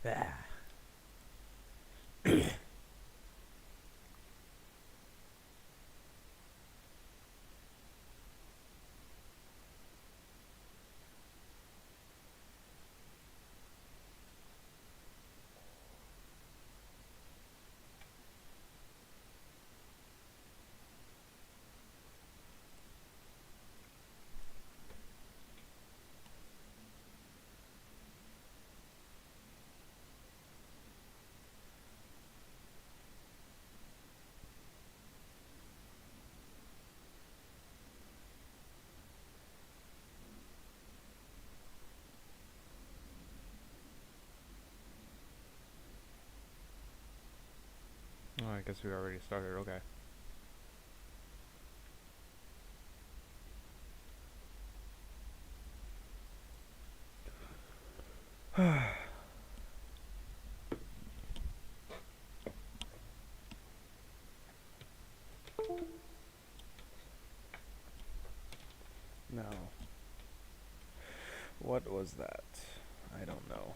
Ah. Oh, I guess we already started. Okay. No. What was that? I don't know.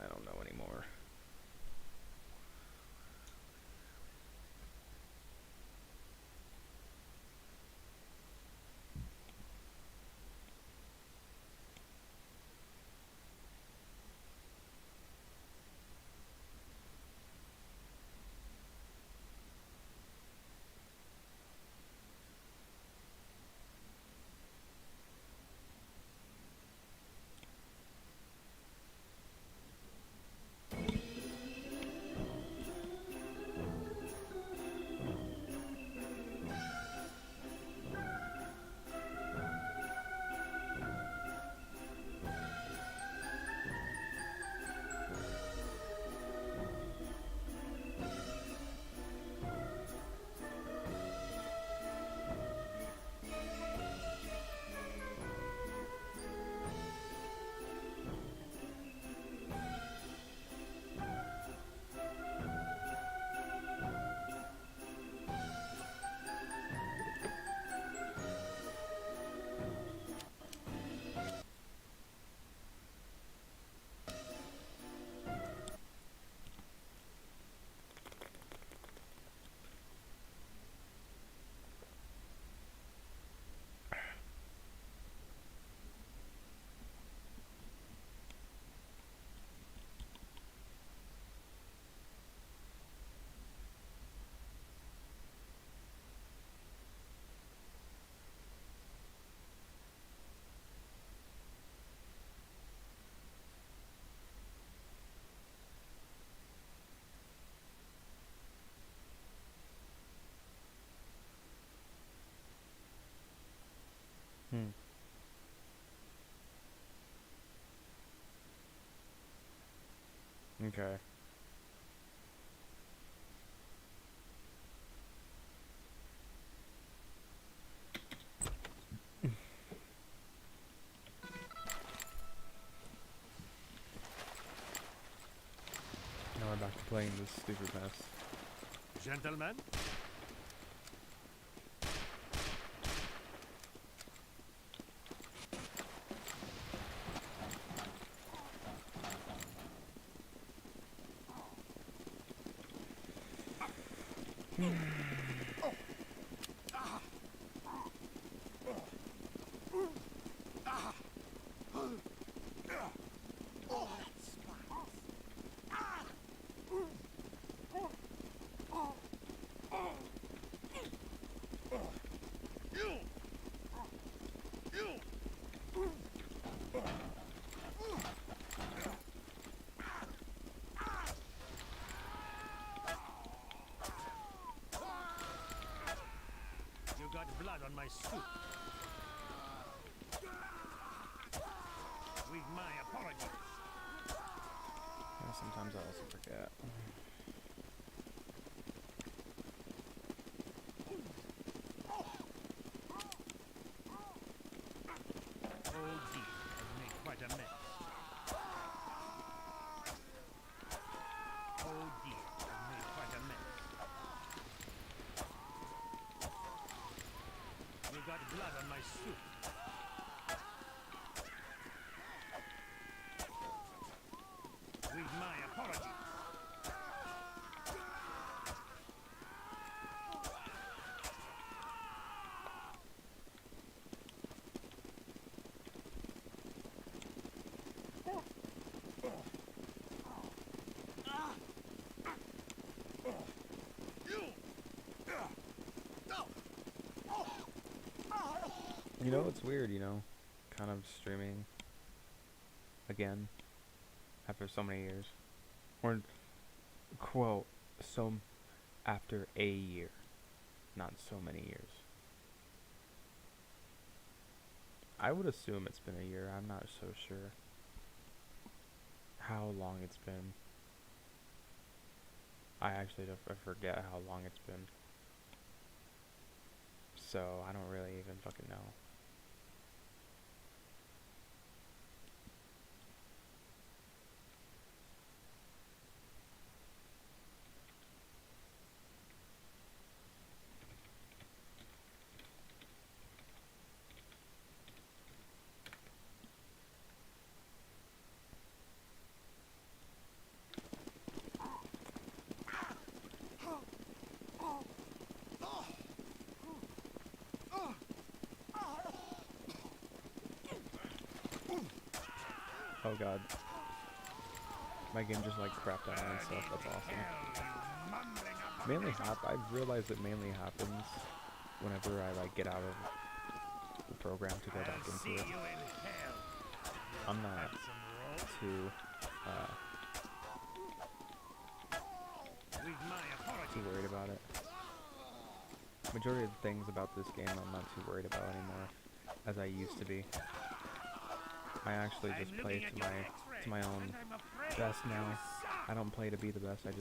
I don't know anymore. Hmm. Okay. Now we're back to playing this stupid mess. Gentlemen? You got blood on my suit. With my apologies. Yeah, sometimes I also forget. Old Dean has made quite a mess. Old Dean has made quite a mess. You got blood on my suit. my apologies. You know, it's weird, you know, kind of streaming again after so many years. Or, quote, so after a year, not so many years. I would assume it's been a year. I'm not so sure how long it's been. I actually I forget how long it's been. So I don't really even fucking know. Oh god. My game just like crapped out and stuff. That's awesome. Mainly I've realized it mainly happens whenever I like get out of the program to go back into it. I'm not too worried about it. Majority of the things about this game I'm not too worried about anymore, as I used to be. I actually just play to my own best now. I don't play to be the best. I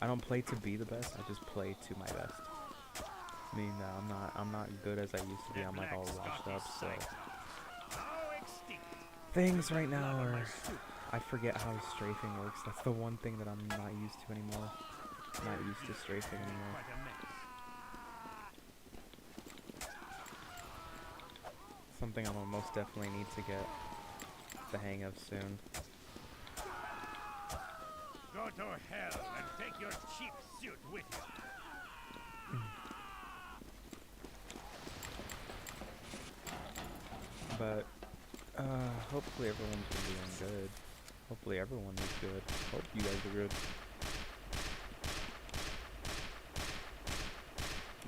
don't play to be the best. I just play to my best. I mean, I'm not good as I used to be. I'm like all washed up. So things right now are. I forget how strafing works. That's the one thing that I'm not used to anymore. I'm not used to strafing anymore. Something I will most definitely need to get the hang of soon. Go to hell and take your cheap suit with you. But hopefully everyone's been doing good. Hopefully everyone is good. Hope you guys are good.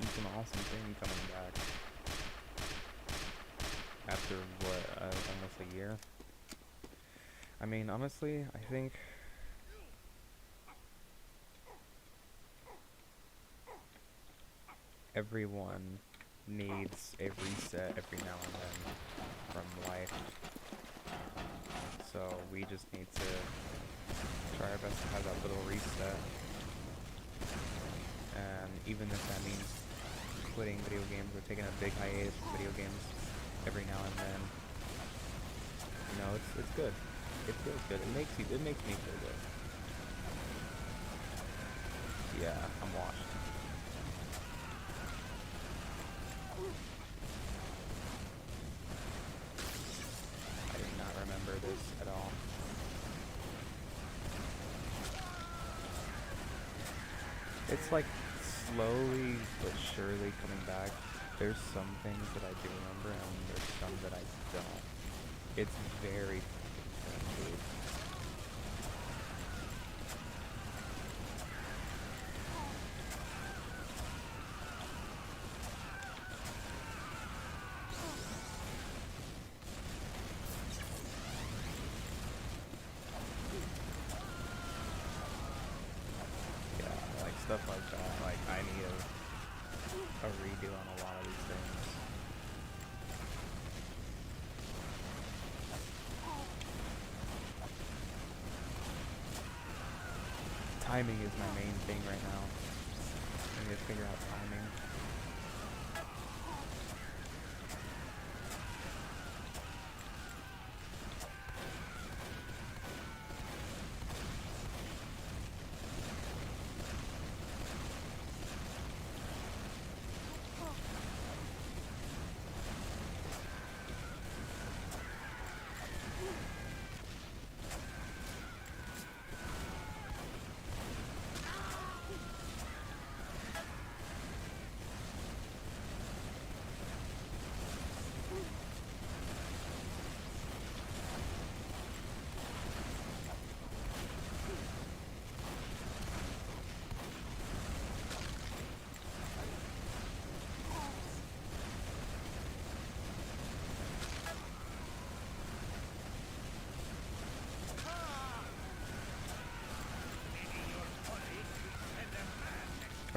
It's an awesome thing coming back. After what, almost a year? I mean, honestly, I think everyone needs a reset every now and then from life. So we just need to try our best to have that little reset. And even if that means quitting video games or taking a big hiatus from video games every now and then, you know, it's good. It feels good. It makes me feel good. Yeah, I'm washed. I did not remember this at all. It's like slowly but surely coming back. There's some things that I do remember and there's some that I don't. It's very smooth. Yeah, like stuff like that. Like I need a redo on a lot of these things. Timing is my main thing right now. I need to figure out timing.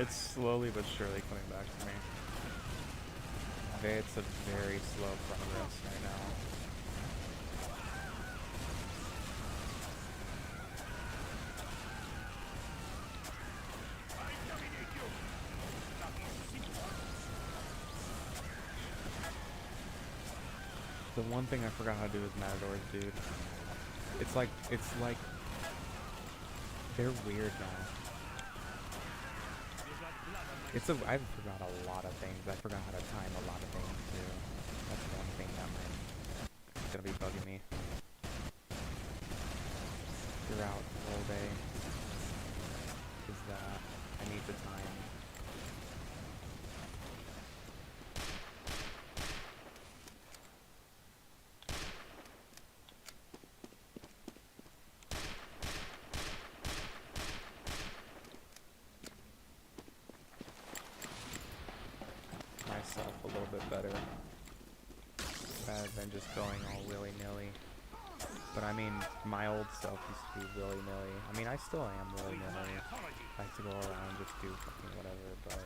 It's slowly but surely coming back to me. It's a very slow progress right now. The one thing I forgot how to do is Matadors, dude. It's like they're weird now. I forgot a lot of things. I forgot how to time a lot of things too. That's one thing that might gonna be bugging me throughout the whole day. Is that I need to time. Myself a little bit better rather than just going all willy-nilly. But I mean, my old self used to be willy-nilly. I mean, I still am willy-nilly. I like to go around and just do fucking whatever, but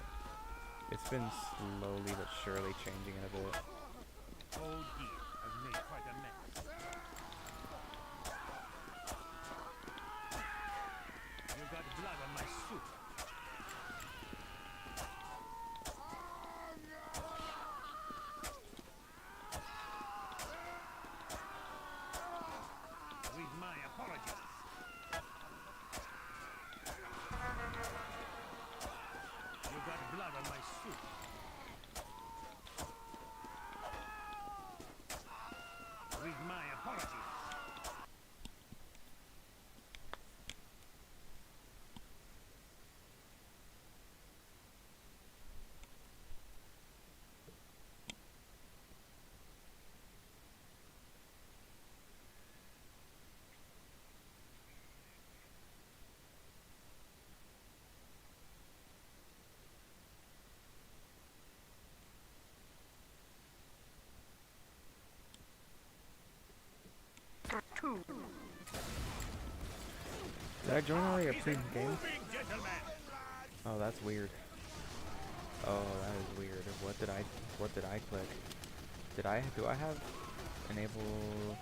it's been slowly but surely changing it a bit. Oh dear, I've made quite a mess. You got blood on my suit. With my apologies. You got blood on my suit. With my apologies. Did I join already a pre-game? Oh, that's weird. Oh, that is weird. What did I click? Do I have enable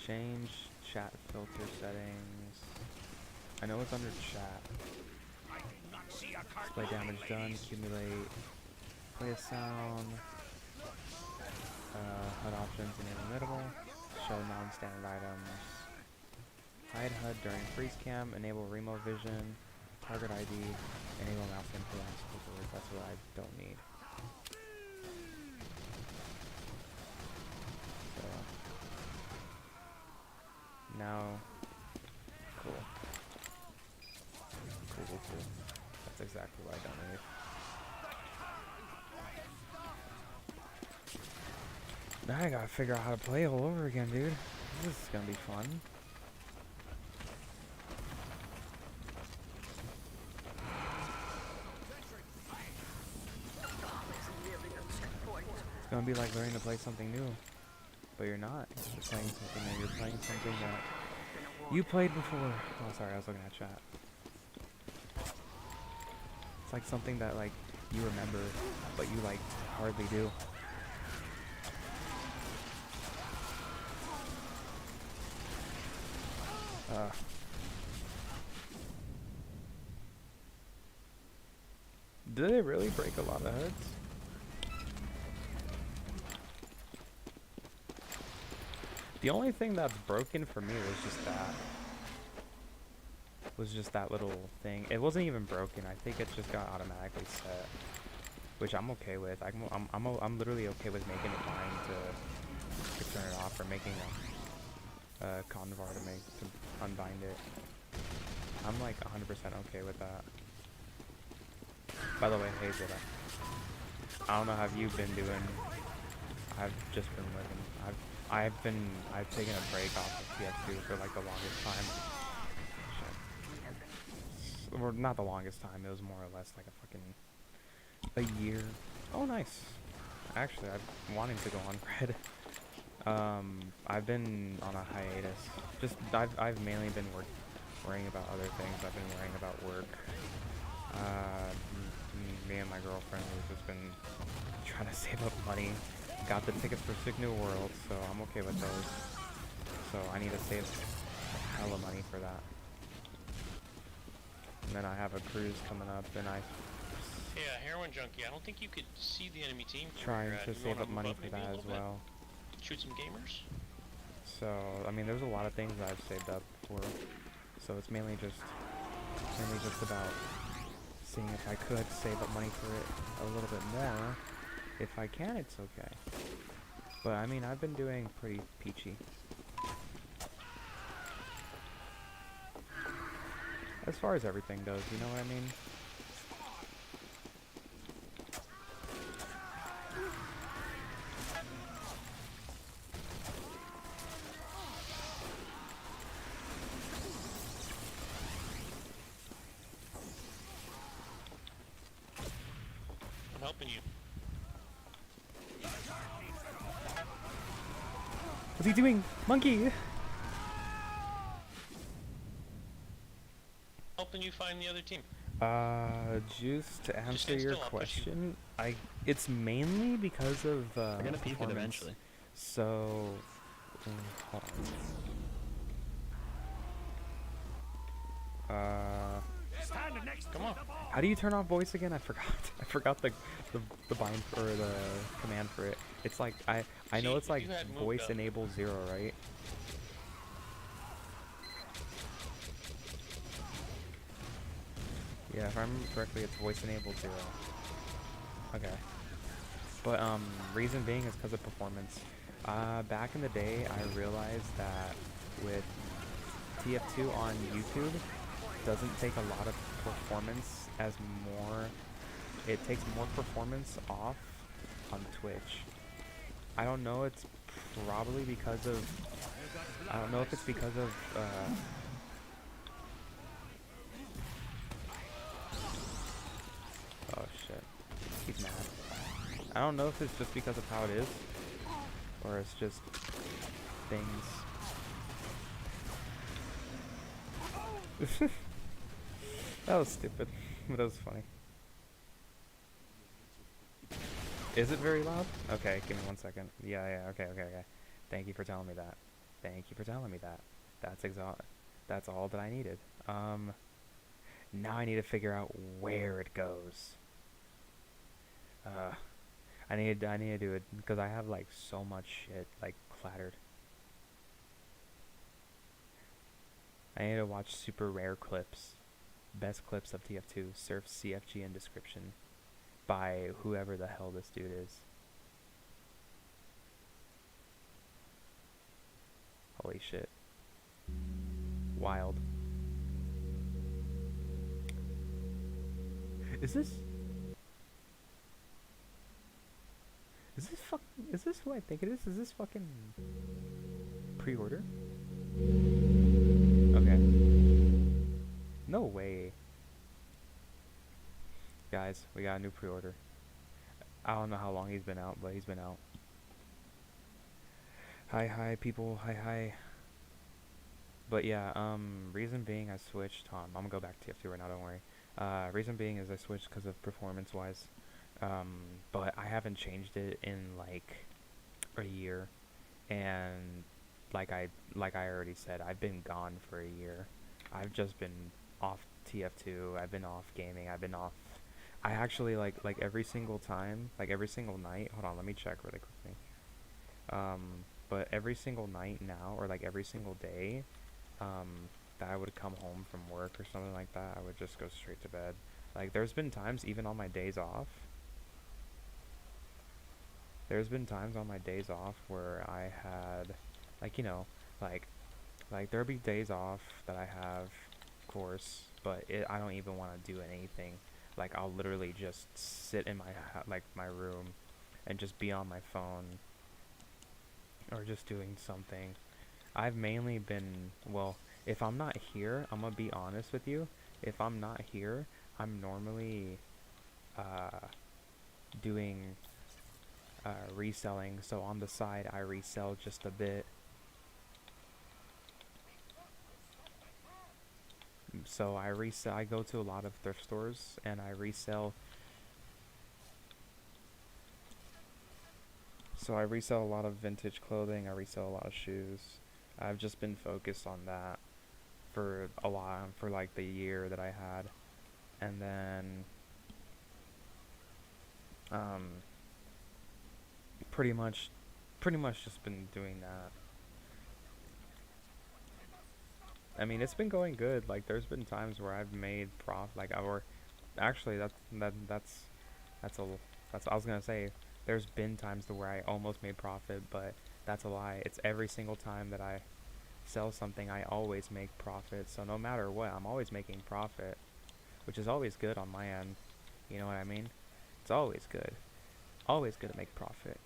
change chat filter settings? I know it's under chat. Display damage done, accumulate, play a sound, HUD options enable minimal, show non-standard items, hide HUD during freeze cam, enable remote vision, target ID, enable mouse input on speakers. That's what I don't need. So now, cool. That's exactly what I don't need. Now I gotta figure out how to play all over again, dude. This is gonna be fun. It's gonna be like learning to play something new. But you're not. You're playing something new. You're playing something that you played before. Oh, sorry, I was looking at chat. It's like something that, like, you remember, but you, like, hardly do. Did it really break a lot of heads? The only thing that's broken for me was just that little thing. It wasn't even broken. I think it just got automatically set, which I'm okay with. I'm literally okay with making it mine to turn it off, or making a convar to unbind it. I'm like 100% okay with that. By the way, Hazel, I don't know how you've been doing. I've just been living. I've taken a break off of tf2 for like the longest time. Shit. Or not the longest time. It was more or less like a year. Oh, nice. Actually, I'm wanting to go on Red. I've been on a hiatus. I've mainly been worrying about other things. I've been worrying about work Me and my girlfriend, we've just been trying to save up money. Got the tickets for Sick New World, so I'm okay with those. So I need to save hella money for that. And then I have a cruise coming up, and I Hey, heroin junkie, I don't think you could see the enemy team from trying where to you're at. You save wanna up move money up for maybe a that as little bit? well. Shoot some gamers? So I mean, there's a lot of things that I've saved up for. So it's mainly just about seeing if I could save up money for it a little bit more. If I can, it's okay. But I mean, I've been doing pretty peachy. As far as everything goes, you know what I mean? I'm helping you. What's he doing? Monkey! Helping you find the other team. Juice, to answer stand your still, I'll push you. question, it's mainly because of, We're gonna peek it performance. eventually. So, hold on. Stand next Come to on. the ball. How do you turn off voice again? I forgot. I forgot the bind or the command for it. It's like I know See, it's if like you had moved voice up- enable 0, right? Yeah, if I remember correctly, it's voice enable 0. Okay. But reason being is because of performance. Back in the day, I realized that with tf2 on YouTube, doesn't take a lot of performance as more. It takes more performance off on Twitch. I don't know. It's probably because of. I don't know if it's because of. Oh shit. He's mad. I don't know if it's just because of how it is, or it's just things. That was stupid, but that was funny. Is it very loud? Okay, give me 1 second. Yeah, okay. Thank you for telling me that. Thank you for telling me that. That's all that I needed. Now I need to figure out where it goes. I need to do it because I have like so much shit like clattered. I need to watch super rare clips, best clips of TF2, surf CFG in description, by whoever the hell this dude is. Holy shit. Wild. Is this who I think it is? Is this fucking pre-order? Okay. No way. Guys, we got a new pre-order. I don't know how long he's been out, but he's been out. Hi people, hi. But yeah, reason being I switched, I'm gonna go back to TF2 right now, don't worry. Reason being is I switched because of performance-wise. But I haven't changed it in like a year, and like I already said, I've been gone for a year. I've just been off TF2. I've been off gaming. I've been off. I actually like every single time, like every single night. Hold on, let me check really quickly. But every single night now, or like every single day, that I would come home from work or something like that, I would just go straight to bed. Like there's been times even on my days off. There's been times on my days off where I had, like, you know, like there'll be days off that I have, of course, but I don't even want to do anything. Like I'll literally just sit in my room and just be on my phone or just doing something. I've mainly been, well, if I'm not here, I'm gonna be honest with you. If I'm not here, I'm normally doing reselling. So on the side, I resell just a bit. So I go to a lot of thrift stores and I resell. So I resell a lot of vintage clothing. I resell a lot of shoes. I've just been focused on that for like the year that I had, and then um, pretty much just been doing that. I mean, it's been going good. Like, there's been times where I've made or actually, that's a, I was gonna say, there's been times to where I almost made profit, but that's a lie. It's every single time that I sell something, I always make profit. So no matter what, I'm always making profit, which is always good on my end. You know what I mean? It's always good. Always good to make profit.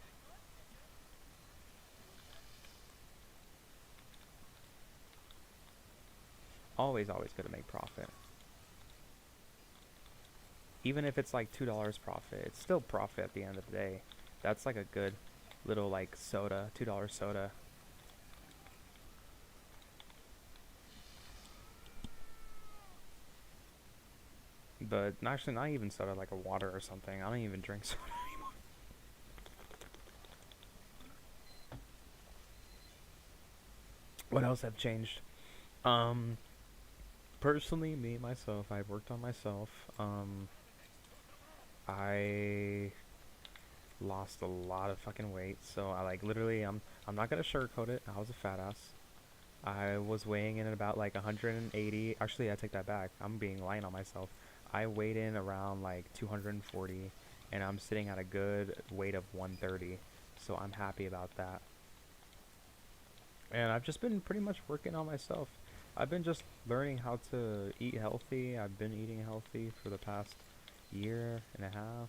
Always good to make profit. Even if it's like $2 profit, it's still profit at the end of the day. That's like a good little like soda, $2 soda. But actually not even soda, like a water or something. I don't even drink soda anymore. What else have changed? Personally, me, myself, I've worked on myself. I lost a lot of fucking weight, so I like literally, I'm not gonna sugarcoat it. I was a fat ass. I was weighing in at about like 180. Actually, I take that back. I'm being lying on myself. I weighed in around like 240, and I'm sitting at a good weight of 130. So I'm happy about that. And I've just been pretty much working on myself. I've been just learning how to eat healthy. I've been eating healthy for the past year and a half.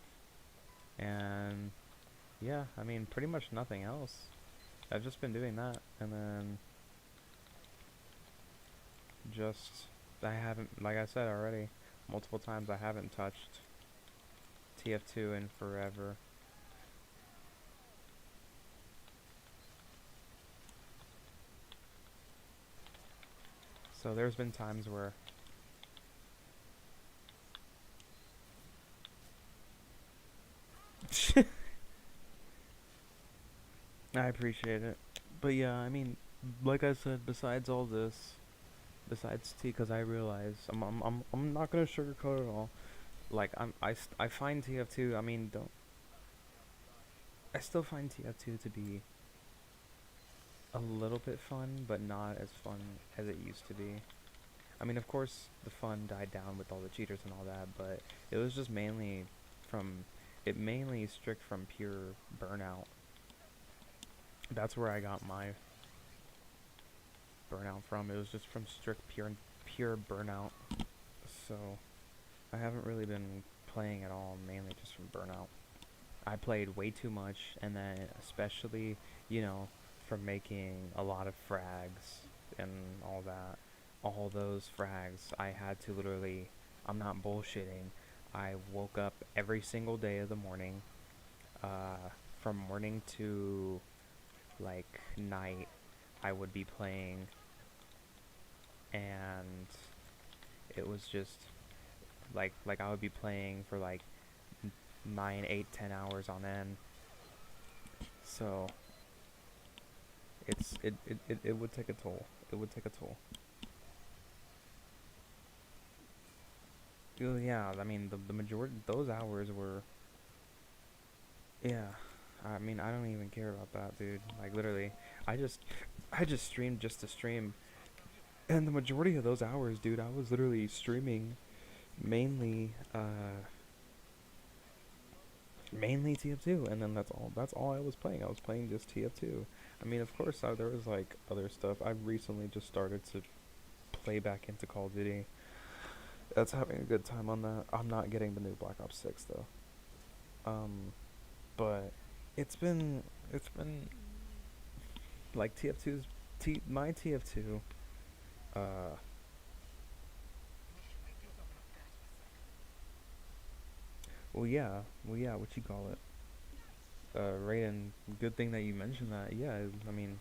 And yeah, I mean, pretty much nothing else. I've just been doing that. And then just, I haven't, like I said already, multiple times, I haven't touched tf2 in forever. So there's been times where I appreciate it. But yeah, I mean, like I said, besides all this, besides T, because I realize I'm not gonna sugarcoat it all. Like I find TF2. I mean, don't I still find TF2 to be a little bit fun, but not as fun as it used to be. I mean, of course, the fun died down with all the cheaters and all that, but it was just mainly from it mainly strict from pure burnout. That's where I got my burnout from. It was just from strict pure burnout. So I haven't really been playing at all, mainly just from burnout. I played way too much, and then especially, you know, from making a lot of frags and all that, all those frags, I had to literally, I'm not bullshitting, I woke up every single day of the morning, from morning to like night, I would be playing, and it was just like I would be playing for like 9, 8, 10 hours on end. So it would take a toll. It would take a toll. Well, yeah, I mean the majority those hours were, yeah. I mean, I don't even care about that, dude. Like literally, I just streamed just to stream. And the majority of those hours, dude, I was literally streaming mainly mainly TF2, and then that's all I was playing. I was playing just TF2. I mean, of course, there was like other stuff. I've recently just started to play back into Call of Duty. That's having a good time on that. I'm not getting the new Black Ops 6 though. But it's been like TF2's my TF2 uh well yeah, what you call it? Raiden, good thing that you mentioned that. Yeah, I mean,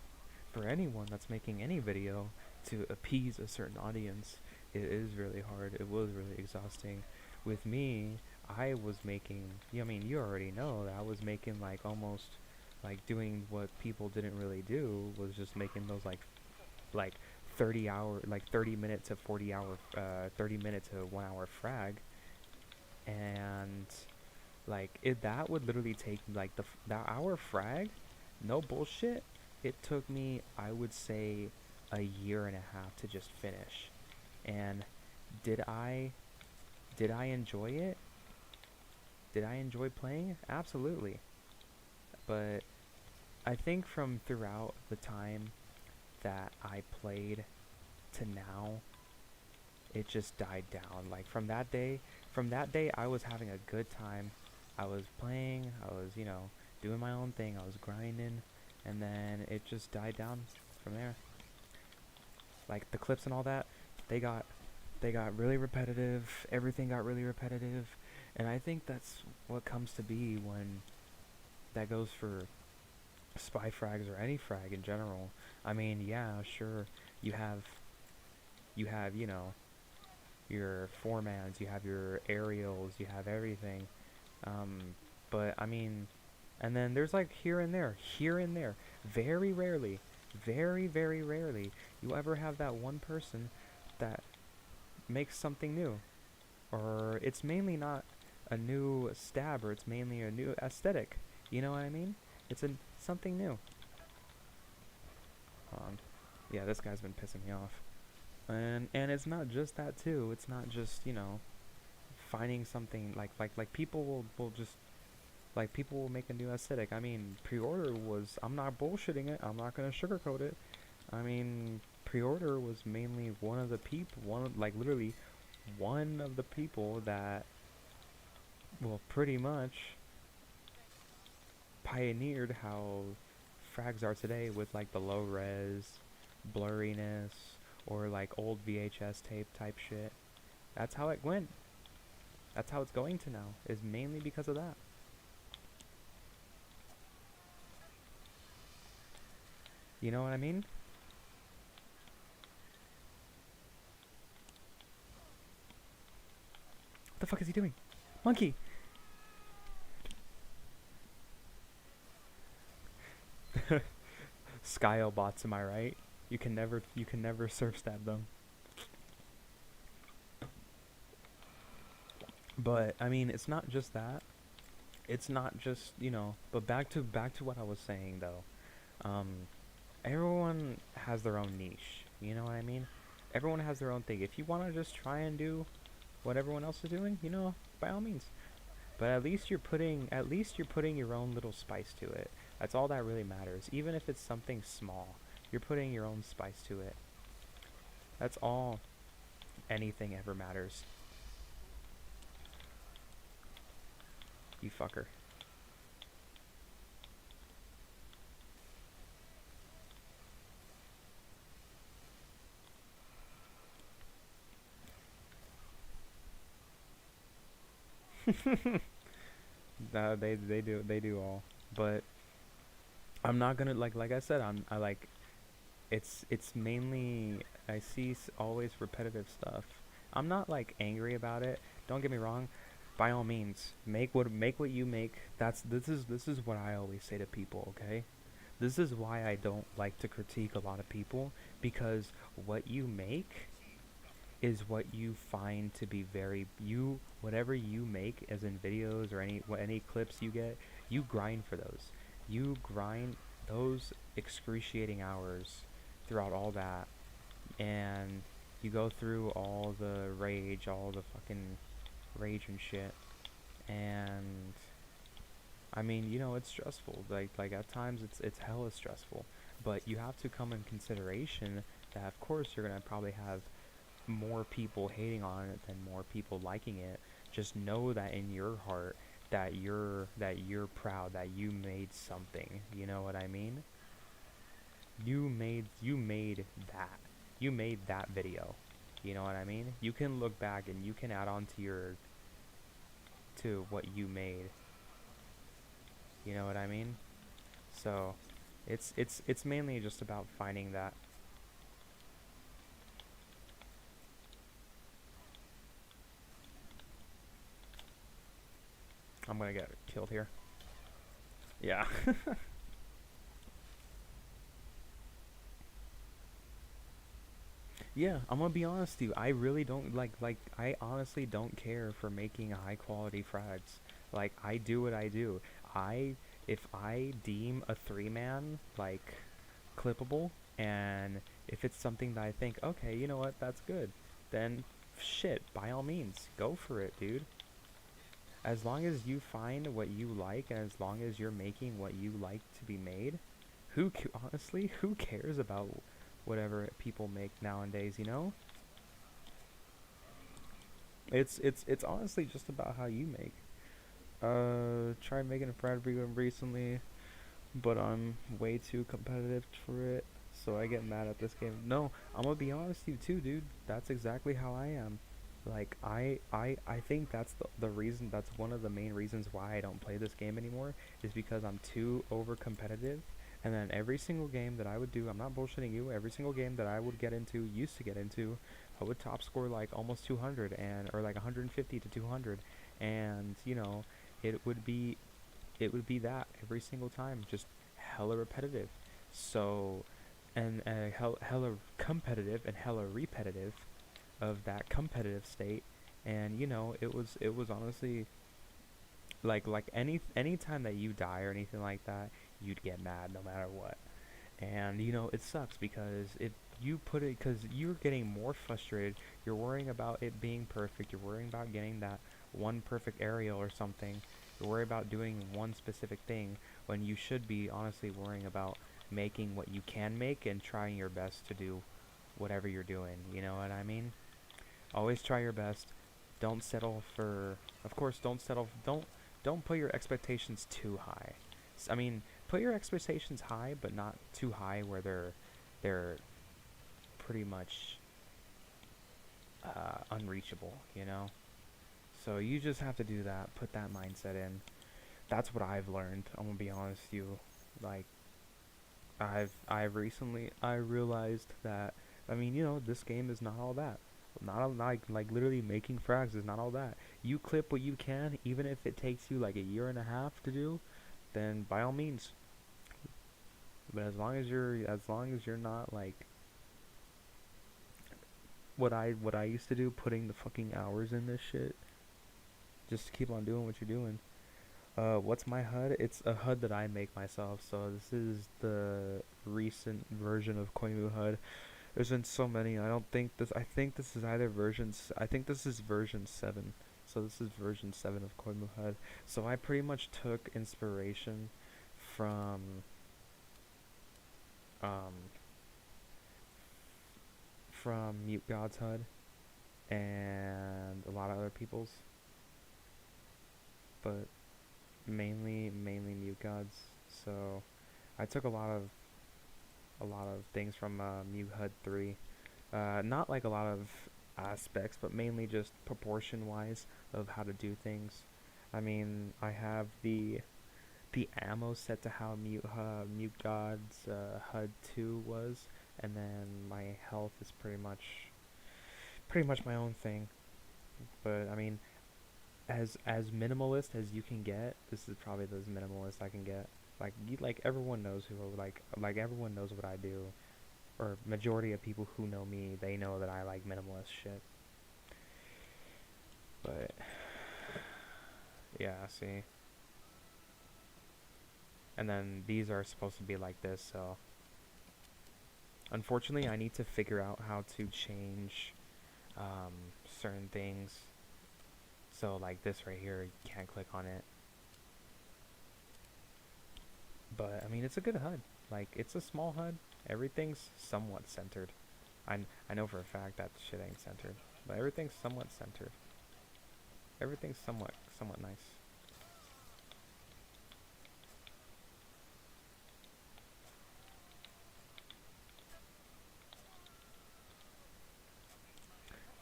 for anyone that's making any video to appease a certain audience, it is really hard. It was really exhausting. With me, I was making, I mean, you already know that I was making like almost like doing what people didn't really do, was just making those like 30 minute to 40 hour 30 minute to 1 hour frag. And like that would literally take like that hour frag, no bullshit, it took me, I would say, a year and a half to just finish. And did I enjoy it? Did I enjoy playing? Absolutely. But I think from throughout the time that I played to now, it just died down. Like from that day, I was having a good time. I was playing, I was, doing my own thing, I was grinding, and then it just died down from there. Like the clips and all that, they got really repetitive. Everything got really repetitive, and I think that's what comes to be when that goes for spy frags or any frag in general. I mean, yeah, sure, you have your formans, you have your aerials, you have everything. But I mean, and then there's like here and there, very rarely, very rarely, you ever have that one person that makes something new. Or it's mainly not a new stab, or it's mainly a new aesthetic. You know what I mean? It's something new. Hold on. Yeah, this guy's been pissing me off. And it's not just that too. It's not just, finding something like people will just like people will make a new aesthetic. I mean, pre-order was, I'm not bullshitting it. I'm not gonna sugarcoat it. I mean, pre-order was mainly one of the people, literally one of the people that, well, pretty much pioneered how frags are today, with like the low res, blurriness, or like old VHS tape type shit. That's how it went. That's how it's going to now, is mainly because of that. You know what I mean? What the fuck is he doing? Monkey! Skyo bots, am I right? You can never surf stab them. But I mean, it's not just that. It's not just, but back to what I was saying though. Everyone has their own niche. You know what I mean? Everyone has their own thing. If you want to just try and do what everyone else is doing, by all means. But at least you're putting your own little spice to it. That's all that really matters. Even if it's something small, you're putting your own spice to it. That's all anything ever matters. You fucker. No, they do all. But I'm not gonna, like I said, it's mainly, I see always repetitive stuff. I'm not like angry about it. Don't get me wrong. By all means, make what you make. This is what I always say to people, okay? This is why I don't like to critique a lot of people, because what you make is what you find to be whatever you make, as in videos or any clips you get, you grind for those. You grind those excruciating hours throughout all that, and you go through all the rage, all the fucking rage and shit. And I mean, it's stressful. Like at times it's hella stressful. But you have to come in consideration that of course you're gonna probably have more people hating on it than more people liking it. Just know that in your heart that you're proud that you made something. You know what I mean? You made that. You made that video. You know what I mean? You can look back and you can add on to what you made. You know what I mean? So it's mainly just about finding that. I'm gonna get killed here. Yeah. Yeah, I'm gonna be honest with you. I really don't I honestly don't care for making high quality frags. Like, I do what I do. I If I deem a 3-man like clippable, and if it's something that I think, okay, you know what, that's good, then shit, by all means, go for it, dude. As long as you find what you like, and as long as you're making what you like to be made, honestly, who cares about whatever people make nowadays, you know? It's honestly just about how you make. Tried making a fried video recently, but I'm way too competitive for it, so I get mad at this game. No, I'm gonna be honest with you too, dude. That's exactly how I am. Like, I think that's the reason, that's one of the main reasons why I don't play this game anymore, is because I'm too over competitive. And then every single game that I would do, I'm not bullshitting you, every single game that I would get into, used to get into, I would top score like almost 200, or like 150 to 200, and you know, it would be that every single time, just hella repetitive. So, and hella competitive and hella repetitive of that competitive state. And you know, it was honestly like any time that you die or anything like that, you'd get mad no matter what. And you know, it sucks because if you put it, because you're getting more frustrated, you're worrying about it being perfect, you're worrying about getting that one perfect aerial or something, you're worried about doing one specific thing, when you should be honestly worrying about making what you can make and trying your best to do whatever you're doing, you know what I mean? Always try your best. Don't settle for, of course, don't put your expectations too high. I mean, put your expectations high, but not too high where they're pretty much unreachable, you know? So you just have to do that, put that mindset in. That's what I've learned. I'm gonna be honest with you. Like, I've recently, I realized that, I mean, you know, this game is not all that. Not like literally making frags is not all that. You clip what you can, even if it takes you like a year and a half to do, then by all means. But as long as you're not like what I used to do, putting the fucking hours in this shit, just keep on doing what you're doing. What's my HUD? It's a HUD that I make myself. So this is the recent version of Koimu HUD. There's been so many. I think this is either I think this is version 7. So this is version 7 of Koimu HUD. So I pretty much took inspiration from um Mute God's HUD and a lot of other people's, but mainly Mute God's. So I took a lot of things from Mute HUD 3. Not like a lot of aspects, but mainly just proportion wise of how to do things. I mean, I have the ammo set to how Mute God's HUD 2 was, and then my health is pretty much my own thing. But I mean, as minimalist as you can get, this is probably the minimalist I can get. Like everyone knows like everyone knows what I do, or majority of people who know me, they know that I like minimalist shit. But yeah, see. And then these are supposed to be like this, so unfortunately I need to figure out how to change certain things. So like this right here, you can't click on it. But I mean, it's a good HUD. Like, it's a small HUD. Everything's somewhat centered. I know for a fact that shit ain't centered, but everything's somewhat centered. Everything's somewhat nice.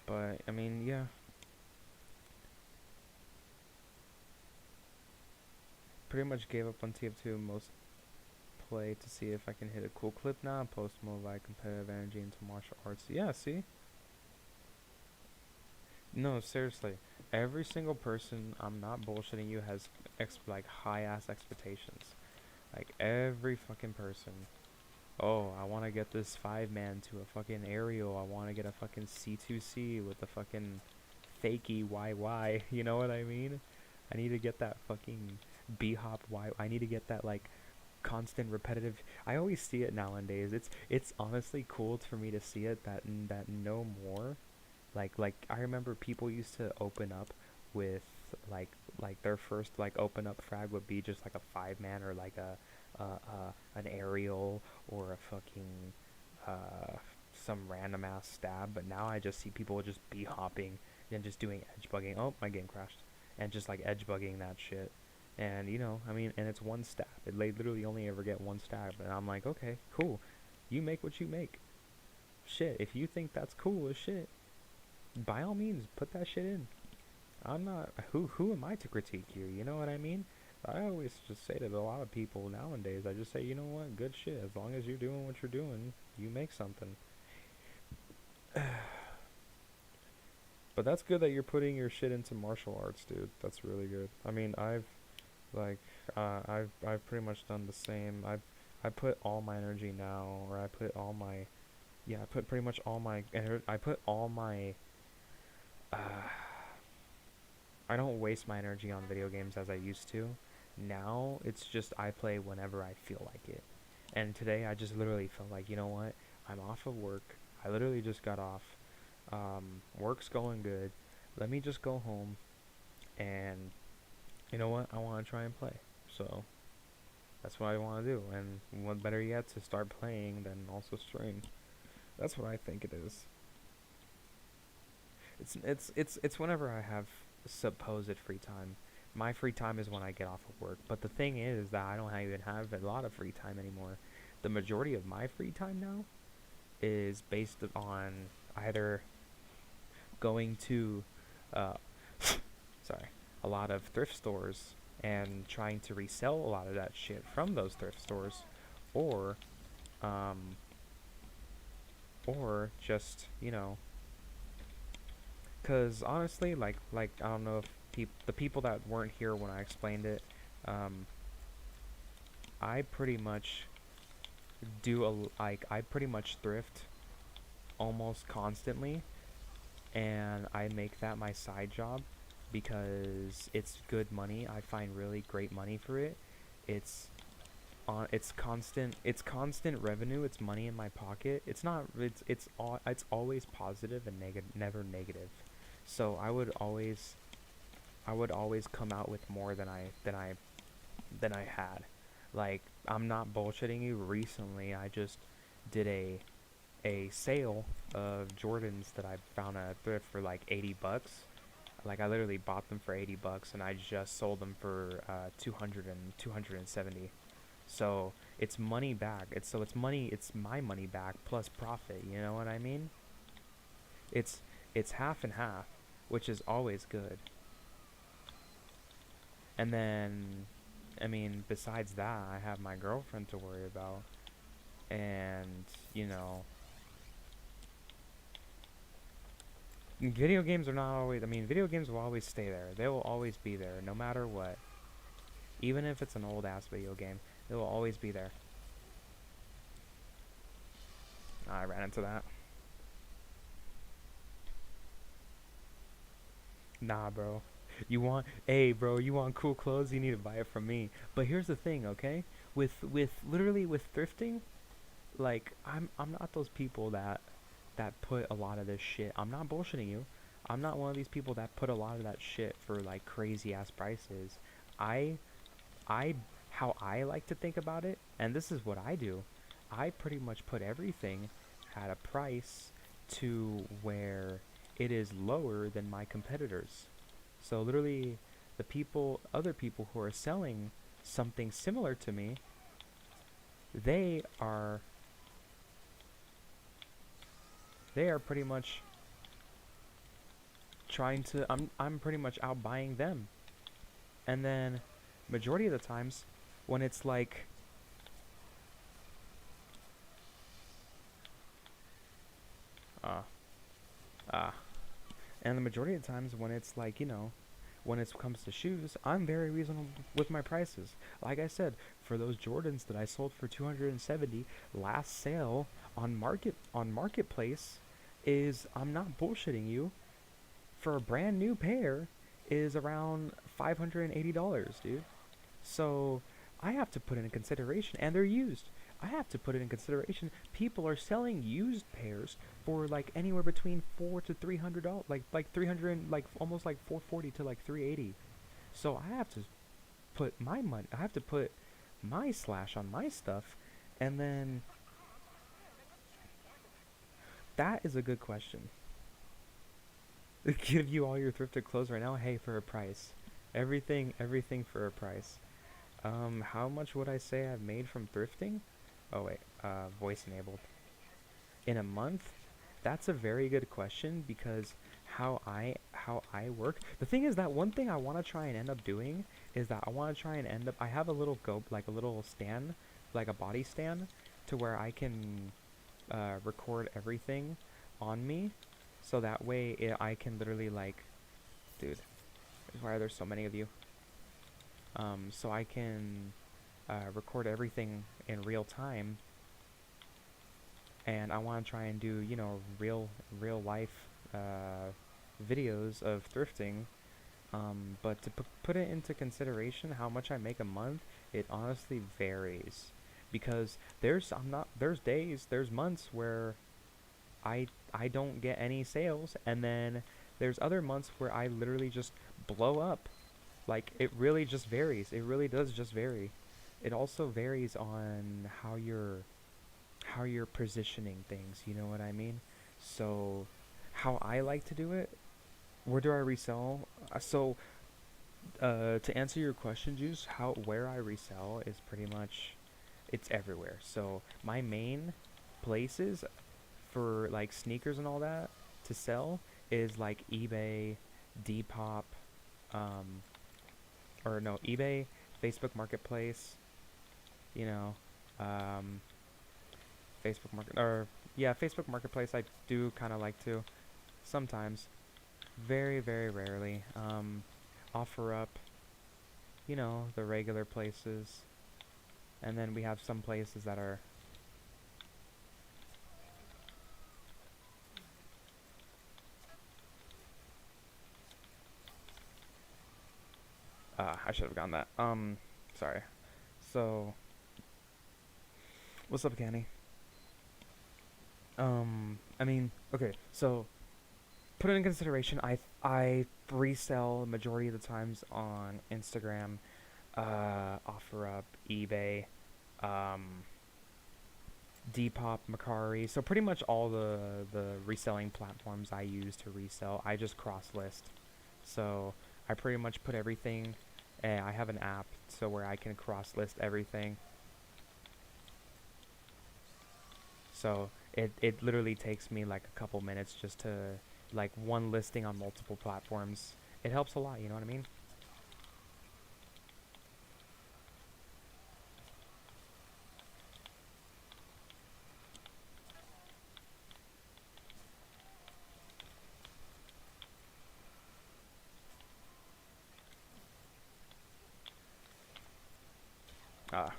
But I mean, yeah. Pretty much gave up on tf2 most play to see if I can hit a cool clip now. Post mode like competitive energy into martial arts. Yeah, see? No, seriously. Every single person, I'm not bullshitting you, has like high ass expectations. Like every fucking person. Oh, I want to get this 5-man to a fucking aerial. I want to get a fucking C2C with the fucking fakey YY. You know what I mean? I need to get that fucking B-hop Y. I need to get that like constant repetitive. I always see it nowadays. It's honestly cool for me to see it that no more. Like I remember people used to open up with like their first like open up frag would be just like a 5-man or like an aerial or a fucking some random ass stab. But now I just see people just be hopping and just doing edge bugging. Oh, my game crashed. And just like edge bugging that shit. And you know, I mean, and it's one stab. They literally only ever get one stab. And I'm like, okay, cool. You make what you make. Shit, if you think that's cool as shit, by all means, put that shit in. I'm not. Who am I to critique you? You know what I mean? I always just say to a lot of people nowadays, I just say, you know what, good shit. As long as you're doing what you're doing, you make something. But that's good that you're putting your shit into martial arts, dude. That's really good. I mean, like, I've pretty much done the same. I put all my energy now, or I put all my, yeah, I put pretty much all my, I put all my, I don't waste my energy on video games as I used to. Now, it's just I play whenever I feel like it. And today, I just literally felt like, you know what? I'm off of work. I literally just got off. Work's going good. Let me just go home. And, you know what? I want to try and play. So, that's what I want to do. And what better yet to start playing than also stream. That's what I think it is. It's whenever I have supposed free time. My free time is when I get off of work. But the thing is that I don't even have a lot of free time anymore. The majority of my free time now is based on either going to, uh, sorry, a lot of thrift stores and trying to resell a lot of that shit from those thrift stores, or, or just, you know, cause honestly, like I don't know if the people that weren't here when I explained it, I pretty much I pretty much thrift almost constantly, and I make that my side job because it's good money. I find really great money for it. It's it's constant revenue. It's money in my pocket. It's always positive and never negative. So I would always come out with more than I had. Like, I'm not bullshitting you. Recently, I just did a sale of Jordans that I found at thrift for like 80 bucks. Like, I literally bought them for 80 bucks and I just sold them for 270. So it's money back. It's my money back plus profit. You know what I mean? It's half and half, which is always good. And then, I mean, besides that, I have my girlfriend to worry about, and you know, video games are not always. I mean, video games will always stay there. They will always be there, no matter what. Even if it's an old ass video game, it will always be there. I ran into that. Nah, bro. Hey, bro, you want cool clothes? You need to buy it from me. But here's the thing, okay? Literally with thrifting, like I'm not those people that put a lot of this shit. I'm not bullshitting you. I'm not one of these people that put a lot of that shit for like crazy ass prices. I I how I like to think about it, and this is what I do. I pretty much put everything at a price to where it is lower than my competitors. So literally other people who are selling something similar to me, they are pretty much trying to I'm pretty much out buying them. And then majority of the times when it's like ah And the majority of the times when it's like, you know, when it comes to shoes, I'm very reasonable with my prices. Like I said, for those Jordans that I sold for 270 last sale on marketplace is, I'm not bullshitting you, for a brand new pair is around $580, dude. So I have to put it in consideration, and they're used. I have to put it in consideration. People are selling used pairs for like anywhere between $400 to $300, like 300, like almost like 440 to like 380. So I have to put my money. I have to put my slash on my stuff, and then that is a good question. Give you all your thrifted clothes right now. Hey, for a price. Everything for a price. How much would I say I've made from thrifting? Oh wait, voice enabled. In a month? That's a very good question because how I work. The thing is that one thing I want to try and end up doing is that I want to try and end up. I have a little like a little stand, like a body stand, to where I can record everything on me, so that way I can literally like, dude, why are there so many of you? So I can record everything in real time, and I want to try and do, you know, real life videos of thrifting. But to put it into consideration, how much I make a month, it honestly varies, because there's days, there's months where I don't get any sales, and then there's other months where I literally just blow up. Like, it really just varies. It really does just vary. It also varies on how you're positioning things, you know what I mean? So how I like to do it, where do I resell? To answer your question, Juice, where I resell is pretty much, it's everywhere. So my main places for like sneakers and all that to sell is like eBay, Depop, um, or no, eBay, Facebook Marketplace, you know, um, Facebook Marketplace. I do kind of like to sometimes, very rarely. Offer up, you know, the regular places, and then we have some places that are. I should have gotten that. Sorry. So, what's up, Kenny? I mean, okay, so put it in consideration. I resell majority of the times on Instagram, OfferUp, eBay, um, Depop, Mercari. So pretty much all the reselling platforms I use to resell, I just cross list. So I pretty much put everything. I have an app so where I can cross list everything. So it literally takes me like a couple minutes just to, like, one listing on multiple platforms. It helps a lot, you know what I mean? Ah.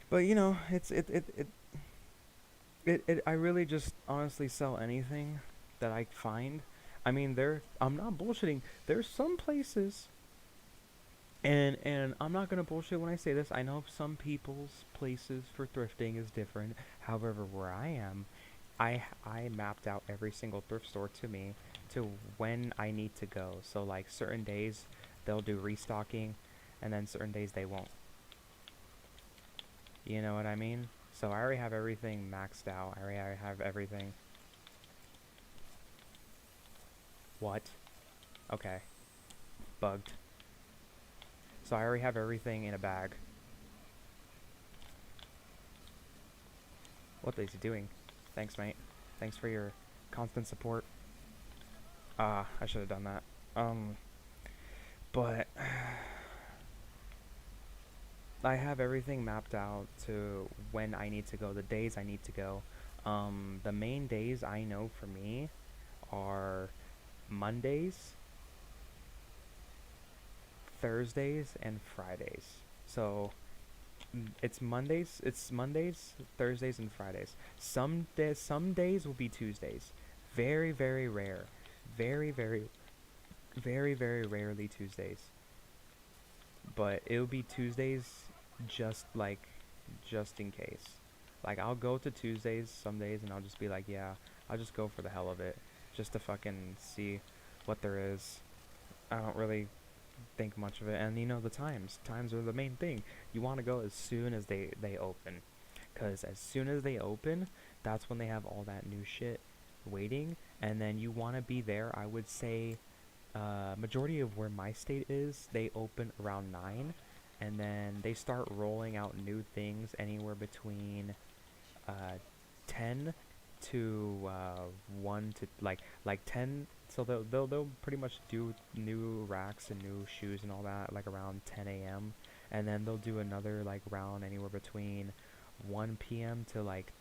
But you know, I really just honestly sell anything that I find. I mean, I'm not bullshitting. There's some places, and I'm not gonna bullshit when I say this. I know some people's places for thrifting is different. However, where I am, I mapped out every single thrift store to me to when I need to go. So like certain days they'll do restocking, and then certain days they won't. You know what I mean? So I already have everything maxed out. I already have everything. What? Okay. Bugged. So I already have everything in a bag. What is he doing? Thanks, mate. Thanks for your constant support. I should have done that. But I have everything mapped out to when I need to go, the days I need to go. The main days I know for me are Mondays, Thursdays, and Fridays. So it's Mondays, Thursdays, and Fridays. Some days will be Tuesdays. Very, very rare. Very, very, very, very rarely Tuesdays. But it'll be Tuesdays, just in case. Like, I'll go to Tuesdays some days, and I'll just be like, yeah, I'll just go for the hell of it, just to fucking see what there is. I don't really think much of it. And the times are the main thing. You want to go as soon as they open, because as soon as they open, that's when they have all that new shit waiting. And then you want to be there. I would say majority of where my state is, they open around 9, and then they start rolling out new things anywhere between 10 to 1 to like 10. So they'll pretty much do new racks and new shoes and all that like around 10 a.m. and then they'll do another like round anywhere between 1 p.m. to like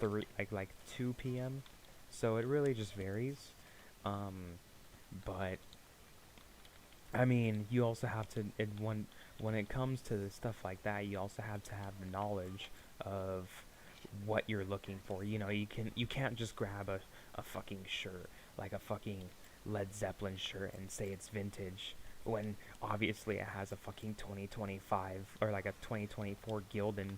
2 p.m. So it really just varies. But I mean, you also have to when it comes to stuff like that, you also have to have the knowledge of what you're looking for. You can't just grab a fucking shirt, like a fucking Led Zeppelin shirt, and say it's vintage when obviously it has a fucking 2025 or like a 2024 Gildan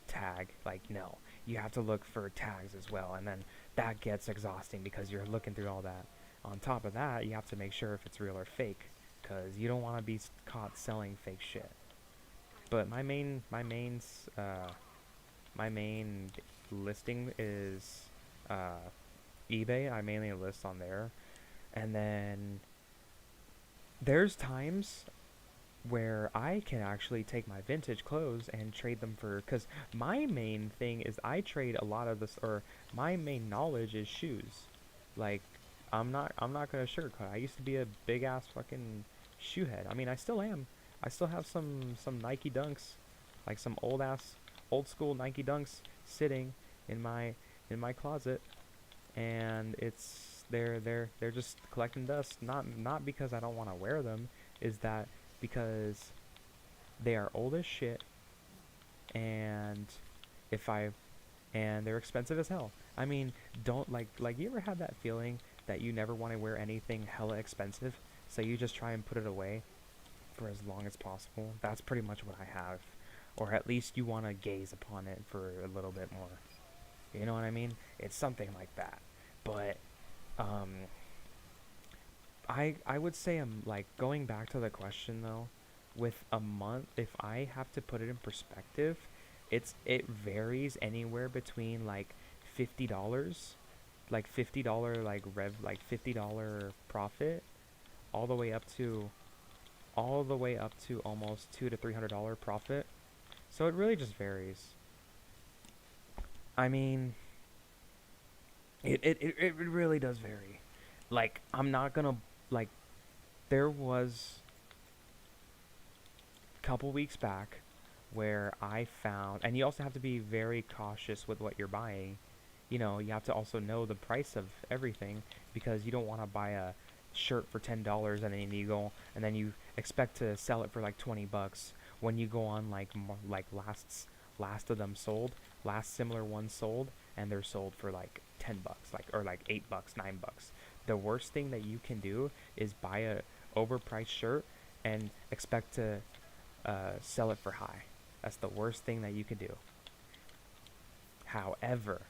tag. Like, no, you have to look for tags as well, and then that gets exhausting because you're looking through all that. On top of that, you have to make sure if it's real or fake, because you don't want to be caught selling fake shit. But my main listing is eBay. I mainly list on there, and then there's times where I can actually take my vintage clothes and trade them for, because my main thing is I trade a lot of this, or my main knowledge is shoes. Like, I'm not gonna sugarcoat. I used to be a big ass fucking shoe head. I mean, I still am. I still have some Nike Dunks, like some old school Nike Dunks sitting in my closet, and they're just collecting dust. Not because I don't want to wear them, is that because they are old as shit, and they're expensive as hell. I mean, don't like you ever have that feeling that you never want to wear anything hella expensive, so you just try and put it away for as long as possible? That's pretty much what I have. Or at least you want to gaze upon it for a little bit more. You know what I mean? It's something like that. But I would say, I'm like, going back to the question though, with a month, if I have to put it in perspective, it varies anywhere between like $50, like $50 like $50 profit, all the way up to almost $200 to $300 profit. So it really just varies. I mean, it really does vary. Like, I'm not gonna, like, there was a couple weeks back where I found, and you also have to be very cautious with what you're buying. You have to also know the price of everything, because you don't want to buy a shirt for $10 and then you expect to sell it for like $20 when you go on like last of them sold, last similar ones sold, and they're sold for like $10, or like $8, $9. The worst thing that you can do is buy a overpriced shirt and expect to sell it for high. That's the worst thing that you can do. However,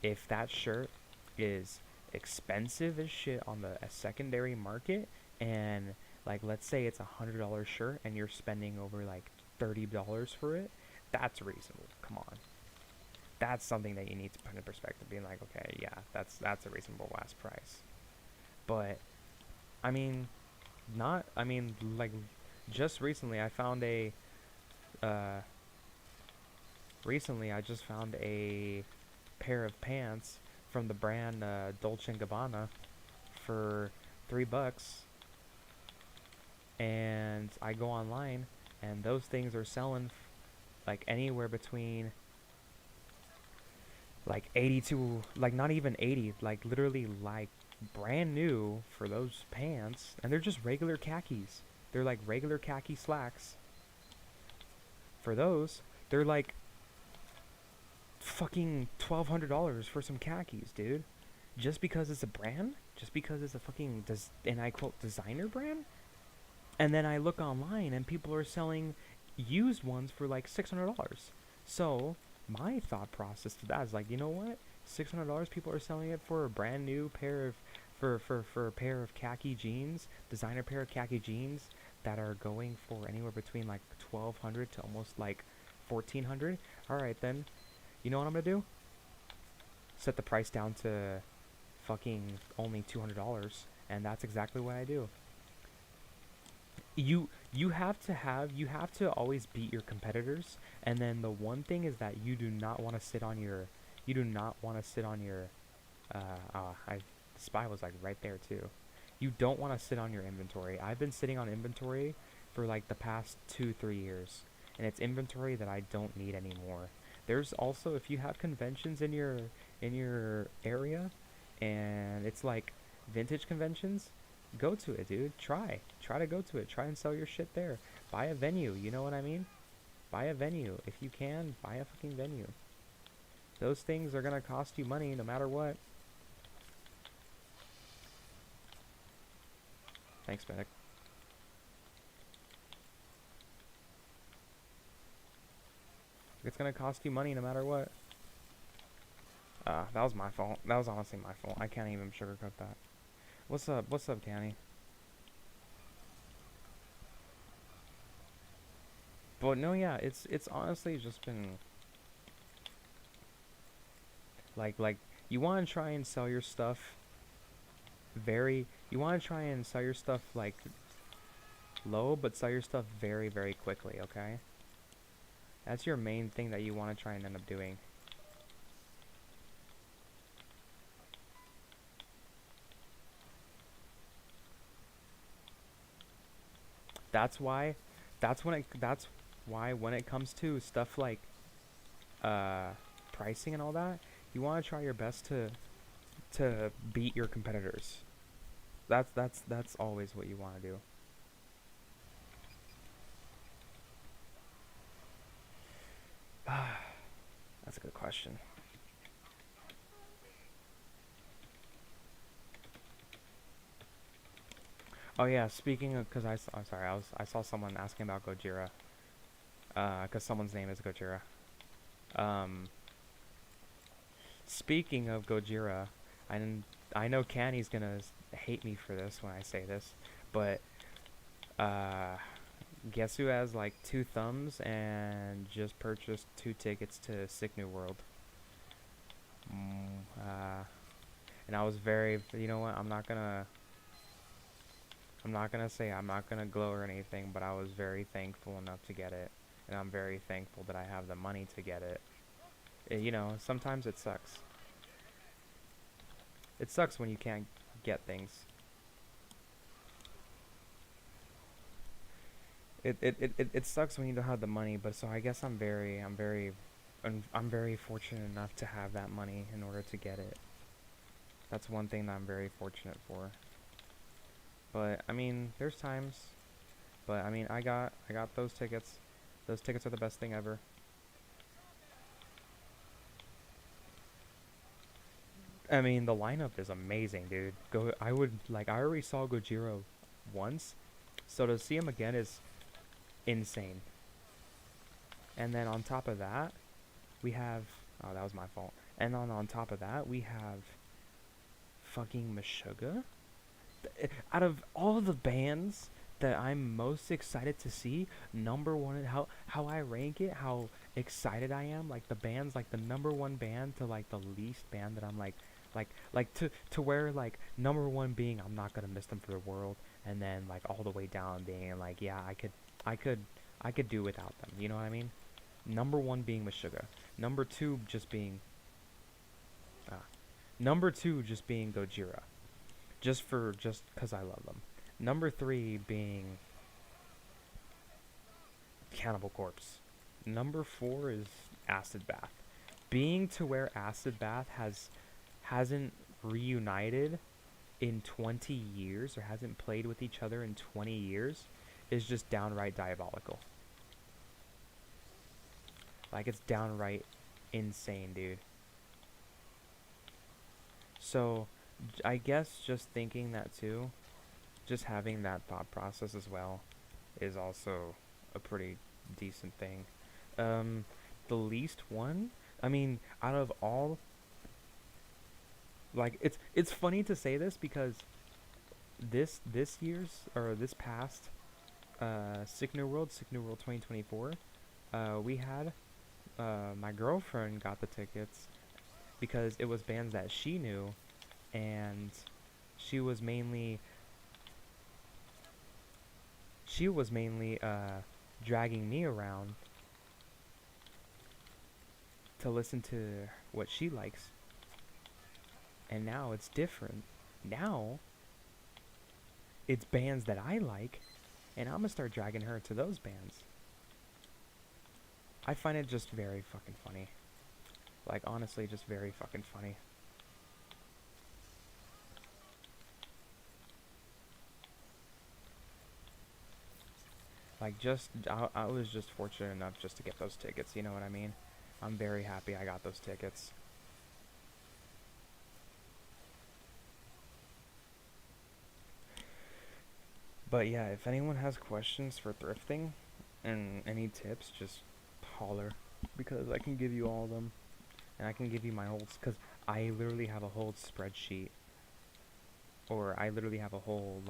if that shirt is expensive as shit on the secondary market, and like, let's say it's $100 shirt and you're spending over like $30 for it, that's reasonable. Come on, that's something that you need to put in perspective, being like, okay, yeah, that's a reasonable last price. But I mean, like, just recently I found I just found a pair of pants from the brand Dolce & Gabbana for $3, and I go online and those things are selling like anywhere between like 82, like not even 80, like literally like brand new for those pants, and they're just regular khakis. They're like regular khaki slacks. For those, they're like fucking $1,200 for some khakis, dude. Just because it's a brand? Just because it's a fucking, and I quote, designer brand? And then I look online and people are selling used ones for like $600. So my thought process to that is like, you know what? $600 people are selling it for a brand new pair of for a pair of khaki jeans, designer pair of khaki jeans that are going for anywhere between like 1,200 to almost like 1,400. All right then, you know what I'm gonna do? Set the price down to fucking only $200, and that's exactly what I do. You have to always beat your competitors, and then the one thing is that you do not want to sit on your I spy was like right there too. You don't want to sit on your inventory. I've been sitting on inventory for like the past 2-3 years, and it's inventory that I don't need anymore. There's also, if you have conventions in your area, and it's like vintage conventions, go to it, dude. Try to go to it. Try and sell your shit there. Buy a venue, you know what I mean? Buy a venue. If you can, buy a fucking venue. Those things are gonna cost you money no matter what. Thanks, Medic. It's gonna cost you money no matter what. That was my fault. That was honestly my fault. I can't even sugarcoat that. What's up? What's up, Canny? But no, yeah, it's honestly just been like you want to try and sell your stuff you want to try and sell your stuff like low, but sell your stuff very, very quickly, okay? That's your main thing that you want to try and end up doing. That's why when it comes to stuff like pricing and all that, you want to try your best to beat your competitors. That's always what you want to do. That's a good question. Oh yeah, speaking of, cause I'm sorry, I saw someone asking about Gojira. Cause someone's name is Gojira. Speaking of Gojira, I know Canny's gonna hate me for this when I say this, but guess who has like 2 thumbs and just purchased 2 tickets to Sick New World? And I was very, you know what? I'm not gonna say I'm not gonna glow or anything, but I was very thankful enough to get it, and I'm very thankful that I have the money to get it. You know, sometimes it sucks. It sucks when you can't get things. It sucks when you don't have the money, but so I guess I'm very fortunate enough to have that money in order to get it. That's one thing that I'm very fortunate for. But I mean, there's times. But I mean, I got those tickets. Those tickets are the best thing ever. I mean, the lineup is amazing, dude. I already saw Gojira once, so to see him again is insane. And then on top of that, we have, oh, that was my fault. And on top of that, we have fucking Meshuggah. Out of all the bands that I'm most excited to see, number one, how I rank it, how excited I am, like the band's like the number one band to like the least band that I'm like to where like number one being I'm not gonna miss them for the world, and then like all the way down being like, yeah, I could do without them, you know what I mean? Number one being Meshuggah, number two just being Gojira, just cause I love them. Number 3 being Cannibal Corpse. Number 4 is Acid Bath. being to where Acid Bath hasn't reunited in 20 years or hasn't played with each other in 20 years is just downright diabolical. Like, it's downright insane, dude. So, I guess just thinking that too, just having that thought process as well, is also a pretty decent thing. The least one, I mean, out of all, like, it's funny to say this because this year's, or this past, Sick New World 2024, we had, my girlfriend got the tickets because it was bands that she knew, and she was mainly dragging me around to listen to what she likes. And now it's different. Now it's bands that I like, and I'm gonna start dragging her to those bands. I find it just very fucking funny. Like, honestly, just very fucking funny. Like, I was just fortunate enough just to get those tickets, you know what I mean? I'm very happy I got those tickets. But yeah, if anyone has questions for thrifting and any tips, just holler, because I can give you all of them. And I can give you my whole, because I literally have a whole spreadsheet, or I literally have a whole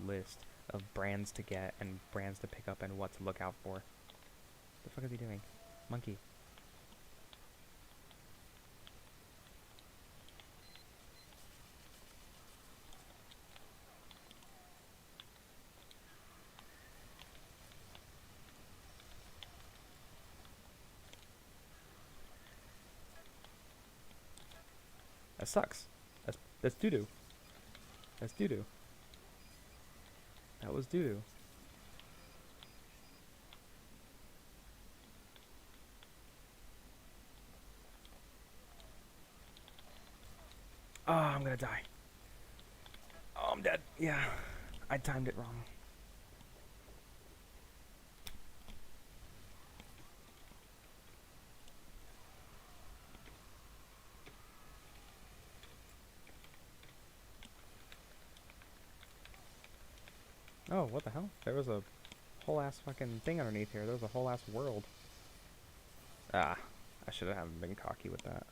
list of brands to get and brands to pick up and what to look out for. The fuck is he doing? Monkey. That sucks. That's doo-doo. That's doo-doo. That was doo-doo. Oh, I'm gonna die. Oh, I'm dead. Yeah, I timed it wrong. Oh, what the hell? There was a whole ass fucking thing underneath here. There was a whole ass world. Ah, I should have been cocky with that.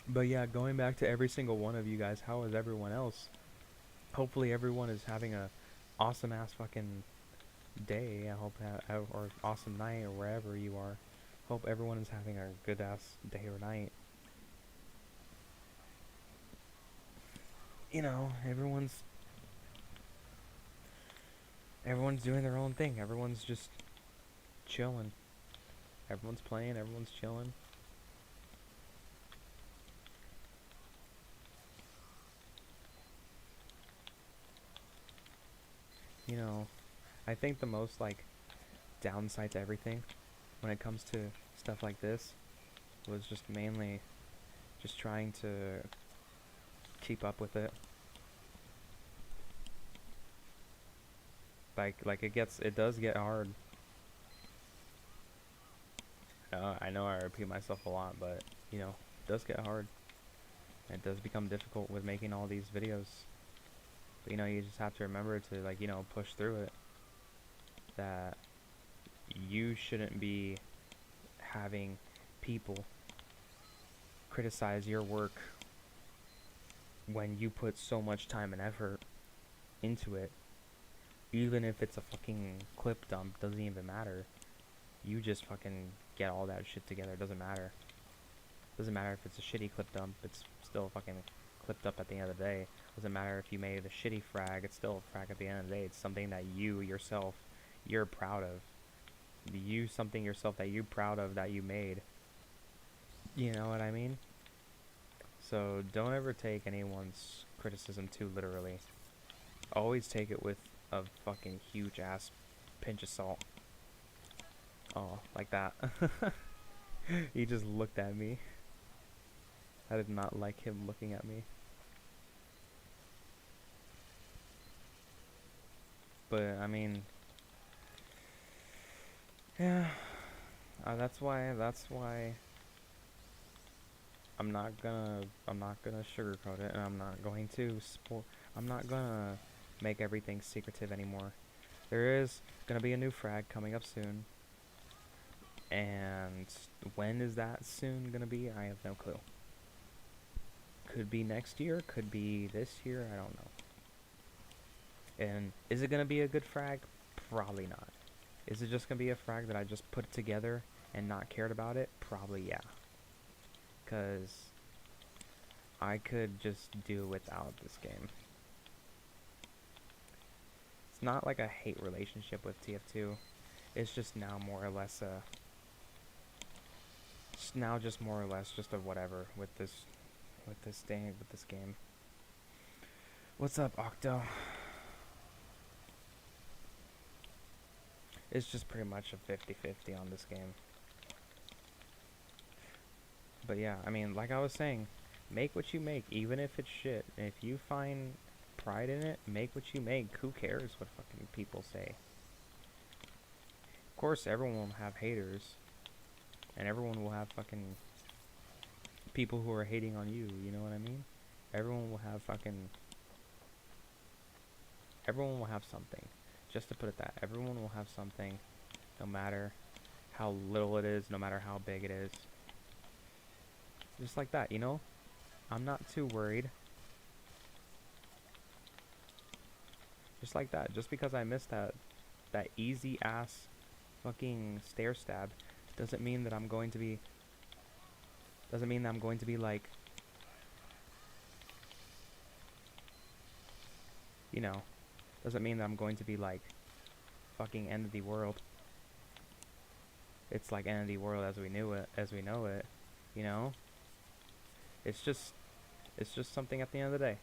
But yeah, going back to every single one of you guys, how is everyone else? Hopefully everyone is having a awesome ass fucking day. I hope or awesome night, or wherever you are. Hope everyone is having a good ass day or night. You know, everyone's doing their own thing. Everyone's just chilling. Everyone's playing, everyone's chilling. You know, I think the most, like, downside to everything when it comes to stuff like this was just mainly just trying to keep up with it. Like it does get hard. I know I repeat myself a lot, but, you know, it does get hard. It does become difficult with making all these videos. But, you know, you just have to remember to, like, you know, push through it. That you shouldn't be having people criticize your work when you put so much time and effort into it. Even if it's a fucking clip dump, doesn't even matter. You just fucking get all that shit together, doesn't matter. Doesn't matter if it's a shitty clip dump, it's still fucking clipped up at the end of the day. Doesn't matter if you made a shitty frag, it's still a frag at the end of the day. It's something that you yourself, you're proud of. Something yourself that you're proud of that you made. You know what I mean? So don't ever take anyone's criticism too literally. Always take it with a fucking huge ass pinch of salt. Oh, like that. He just looked at me. I did not like him looking at me. But I mean, yeah, that's why I'm not gonna sugarcoat it, and I'm not going to I'm not gonna make everything secretive anymore. There is gonna be a new frag coming up soon, and when is that soon gonna be? I have no clue. Could be next year, could be this year, I don't know. And is it gonna be a good frag? Probably not. Is it just gonna be a frag that I just put together and not cared about it? Probably yeah. Cause I could just do without this game. It's not like a hate relationship with tf2. It's just now more or less a just a whatever with this game. What's up, Octo? It's just pretty much a 50-50 on this game. But yeah, I mean, like I was saying, make what you make, even if it's shit. And if you find pride in it, make what you make. Who cares what fucking people say? Of course, everyone will have haters. And everyone will have fucking people who are hating on you, you know what I mean? Everyone will have something. Just to put it that, everyone will have something, no matter how little it is, no matter how big it is. Just like that, you know? I'm not too worried. Just like that. Just because I missed that easy ass fucking stair stab doesn't mean that I'm going to be like, you know, doesn't mean that I'm going to be like fucking end of the world. It's like end of the world as we know it, you know? It's just something at the end of the day.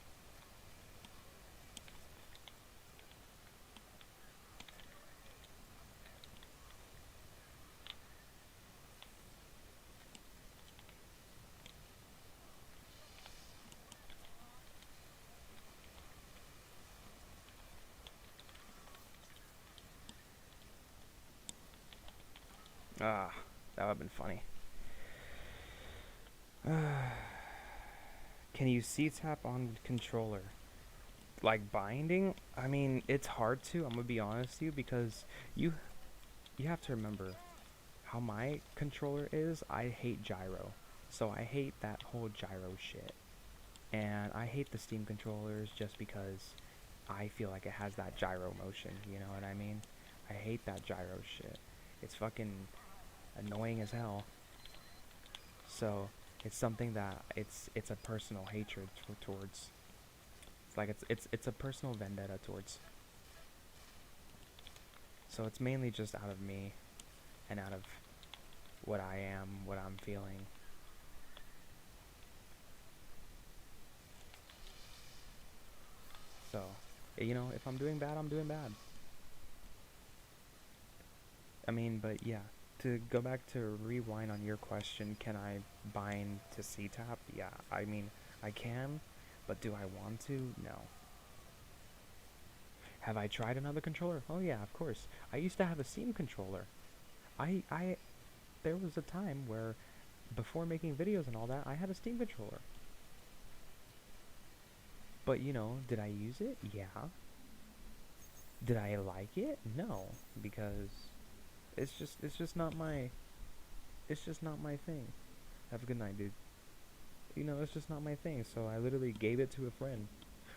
Ah, that would have been funny. Can you C-tap on controller? Like binding? I mean, it's hard to, I'm gonna be honest with you, because you have to remember how my controller is. I hate gyro. So I hate that whole gyro shit. And I hate the Steam controllers just because I feel like it has that gyro motion, you know what I mean? I hate that gyro shit. It's fucking annoying as hell. So it's something that it's a personal hatred towards. It's like it's a personal vendetta towards. So it's mainly just out of me and out of what I am, what I'm feeling. So, you know, if I'm doing bad, I'm doing bad. I mean, but yeah, to go back to rewind on your question, can I bind to C-tap? Yeah, I mean, I can, but do I want to? No. Have I tried another controller? Oh yeah, of course. I used to have a Steam controller. There was a time where, before making videos and all that, I had a Steam controller. But, you know, did I use it? Yeah. Did I like it? No, because it's just not my thing. Have a good night, dude. You know, it's just not my thing, so I literally gave it to a friend,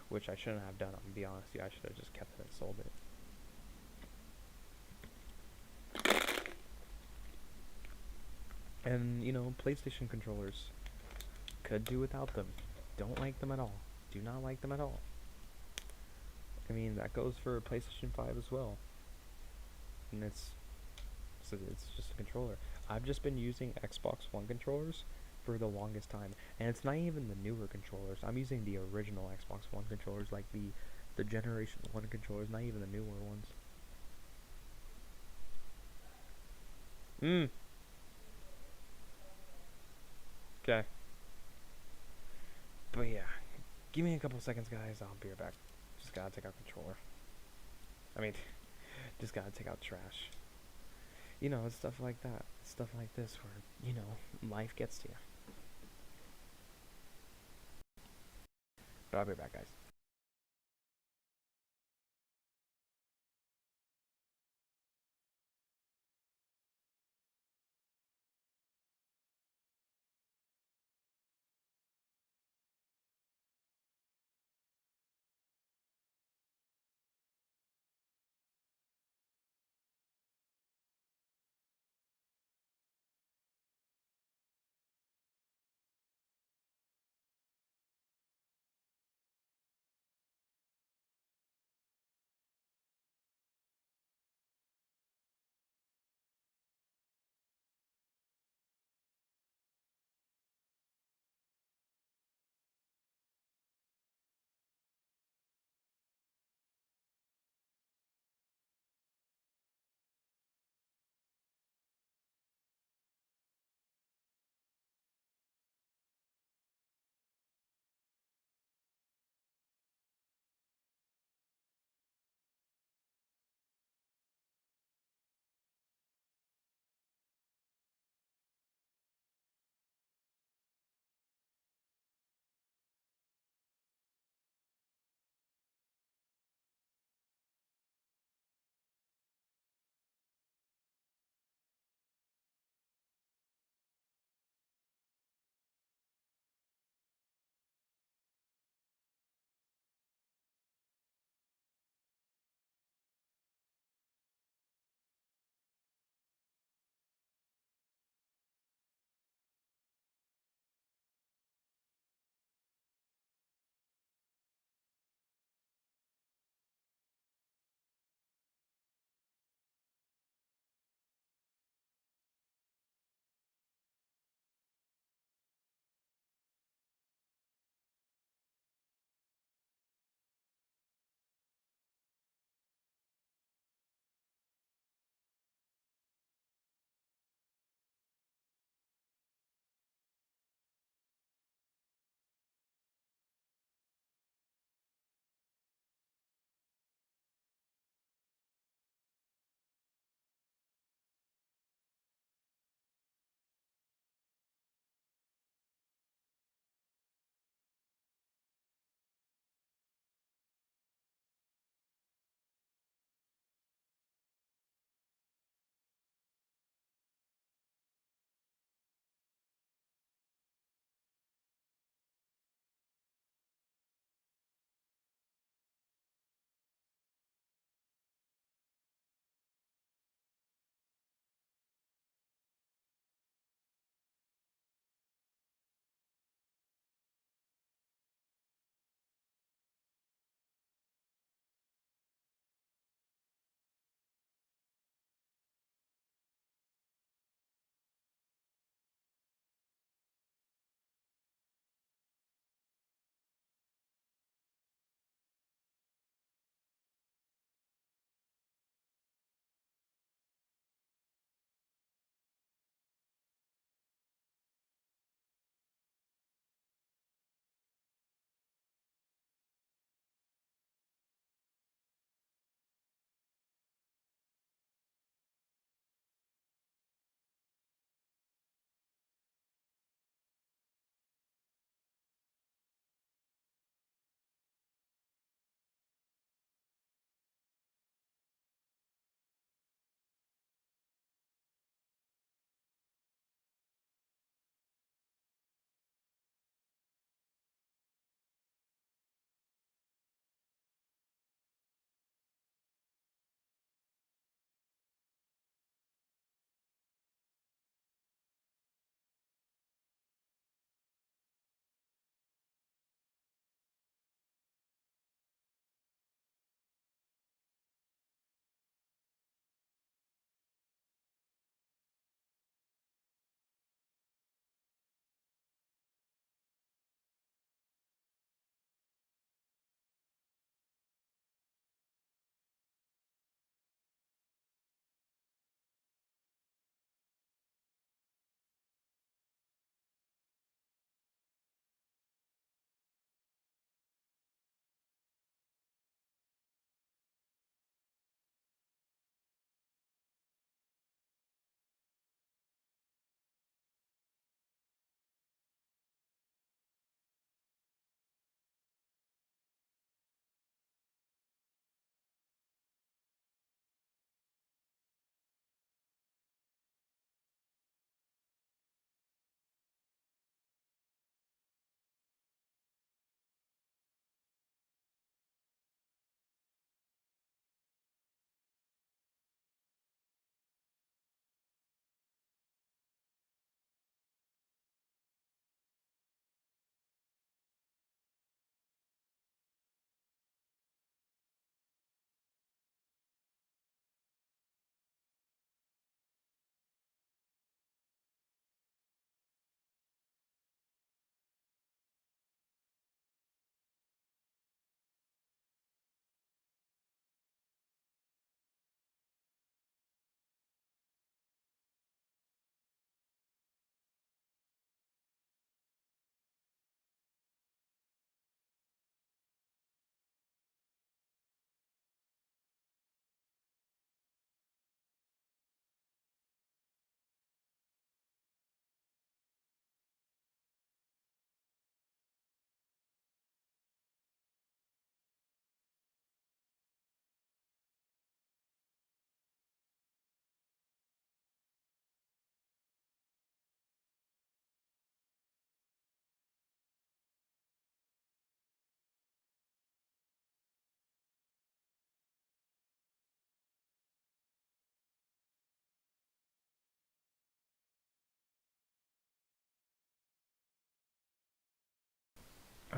which I shouldn't have done. I'm gonna be honest with you, I should have just kept it and sold it. And, you know, PlayStation controllers, could do without them. Don't like them at all. Do not like them at all. I mean, that goes for PlayStation 5 as well. And it's just a controller. I've just been using Xbox One controllers for the longest time. And it's not even the newer controllers. I'm using the original Xbox One controllers, like the Generation 1 controllers, not even the newer ones. Okay. But yeah, give me a couple seconds, guys. I'll be right back. Just gotta take out controller. I mean, just gotta take out trash. You know, it's stuff like that. Stuff like this where, you know, life gets to you. But I'll be right back, guys.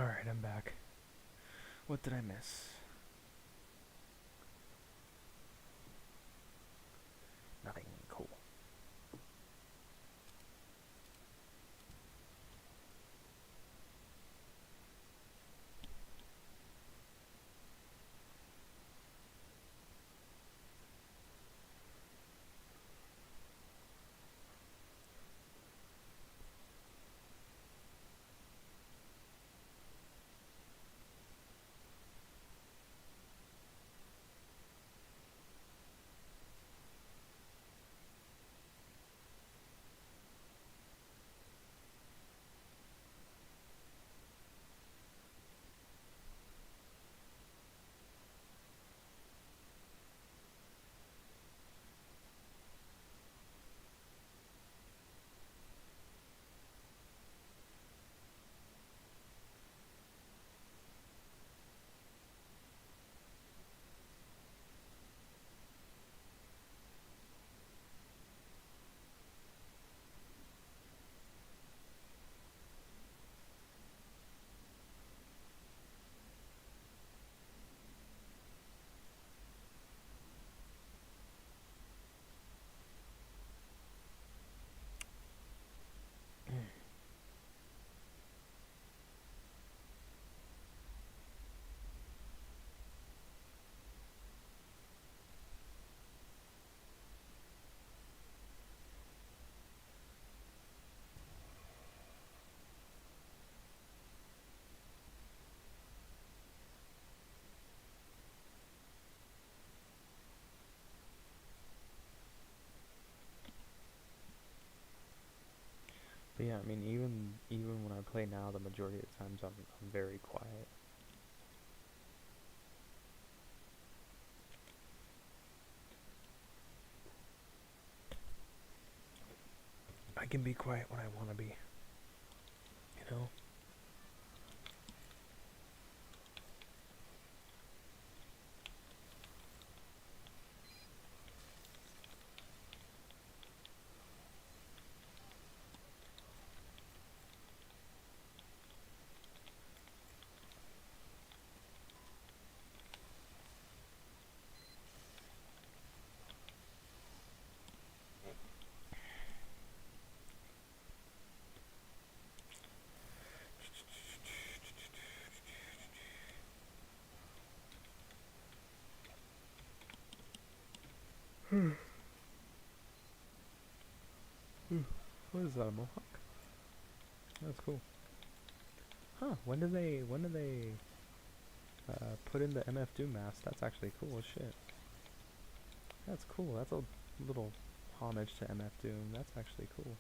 Alright, I'm back. What did I miss? Nothing cool. But yeah, I mean, even when I play now, the majority of the times I'm very quiet. I can be quiet when I want to be, you know? What is that, a mohawk? That's cool. Huh, when did they put in the MF Doom mask? That's actually cool as shit. That's cool, that's a little homage to MF Doom. That's actually cool.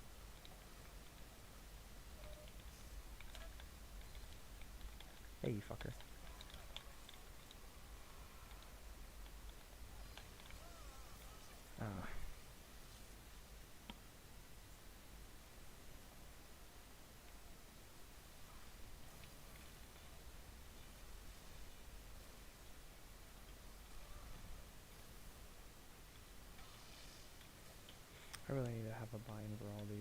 Hey, you fucker. Ah. I really need to have a bind for all these.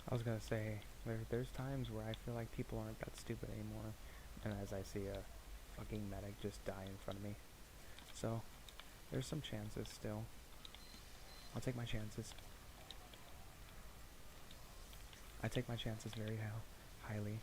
I was gonna say, there's times where I feel like people aren't that stupid anymore, and as I see a fucking medic just die in front of me. So, there's some chances still. I'll take my chances. I take my chances very highly.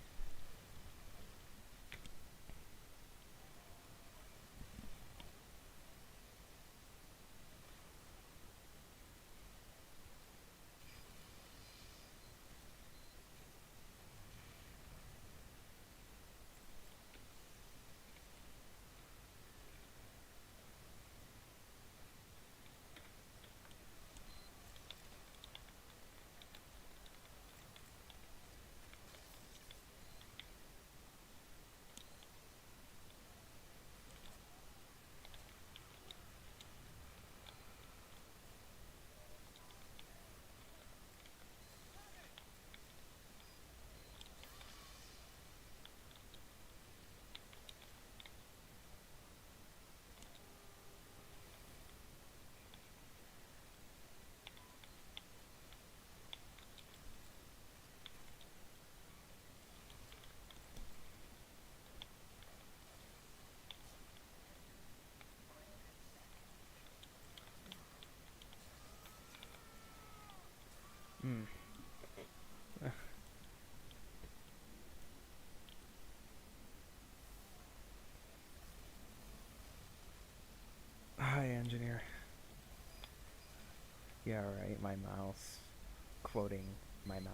Hmm. Hi, engineer. Yeah, right, my mouse. Quoting my mouse.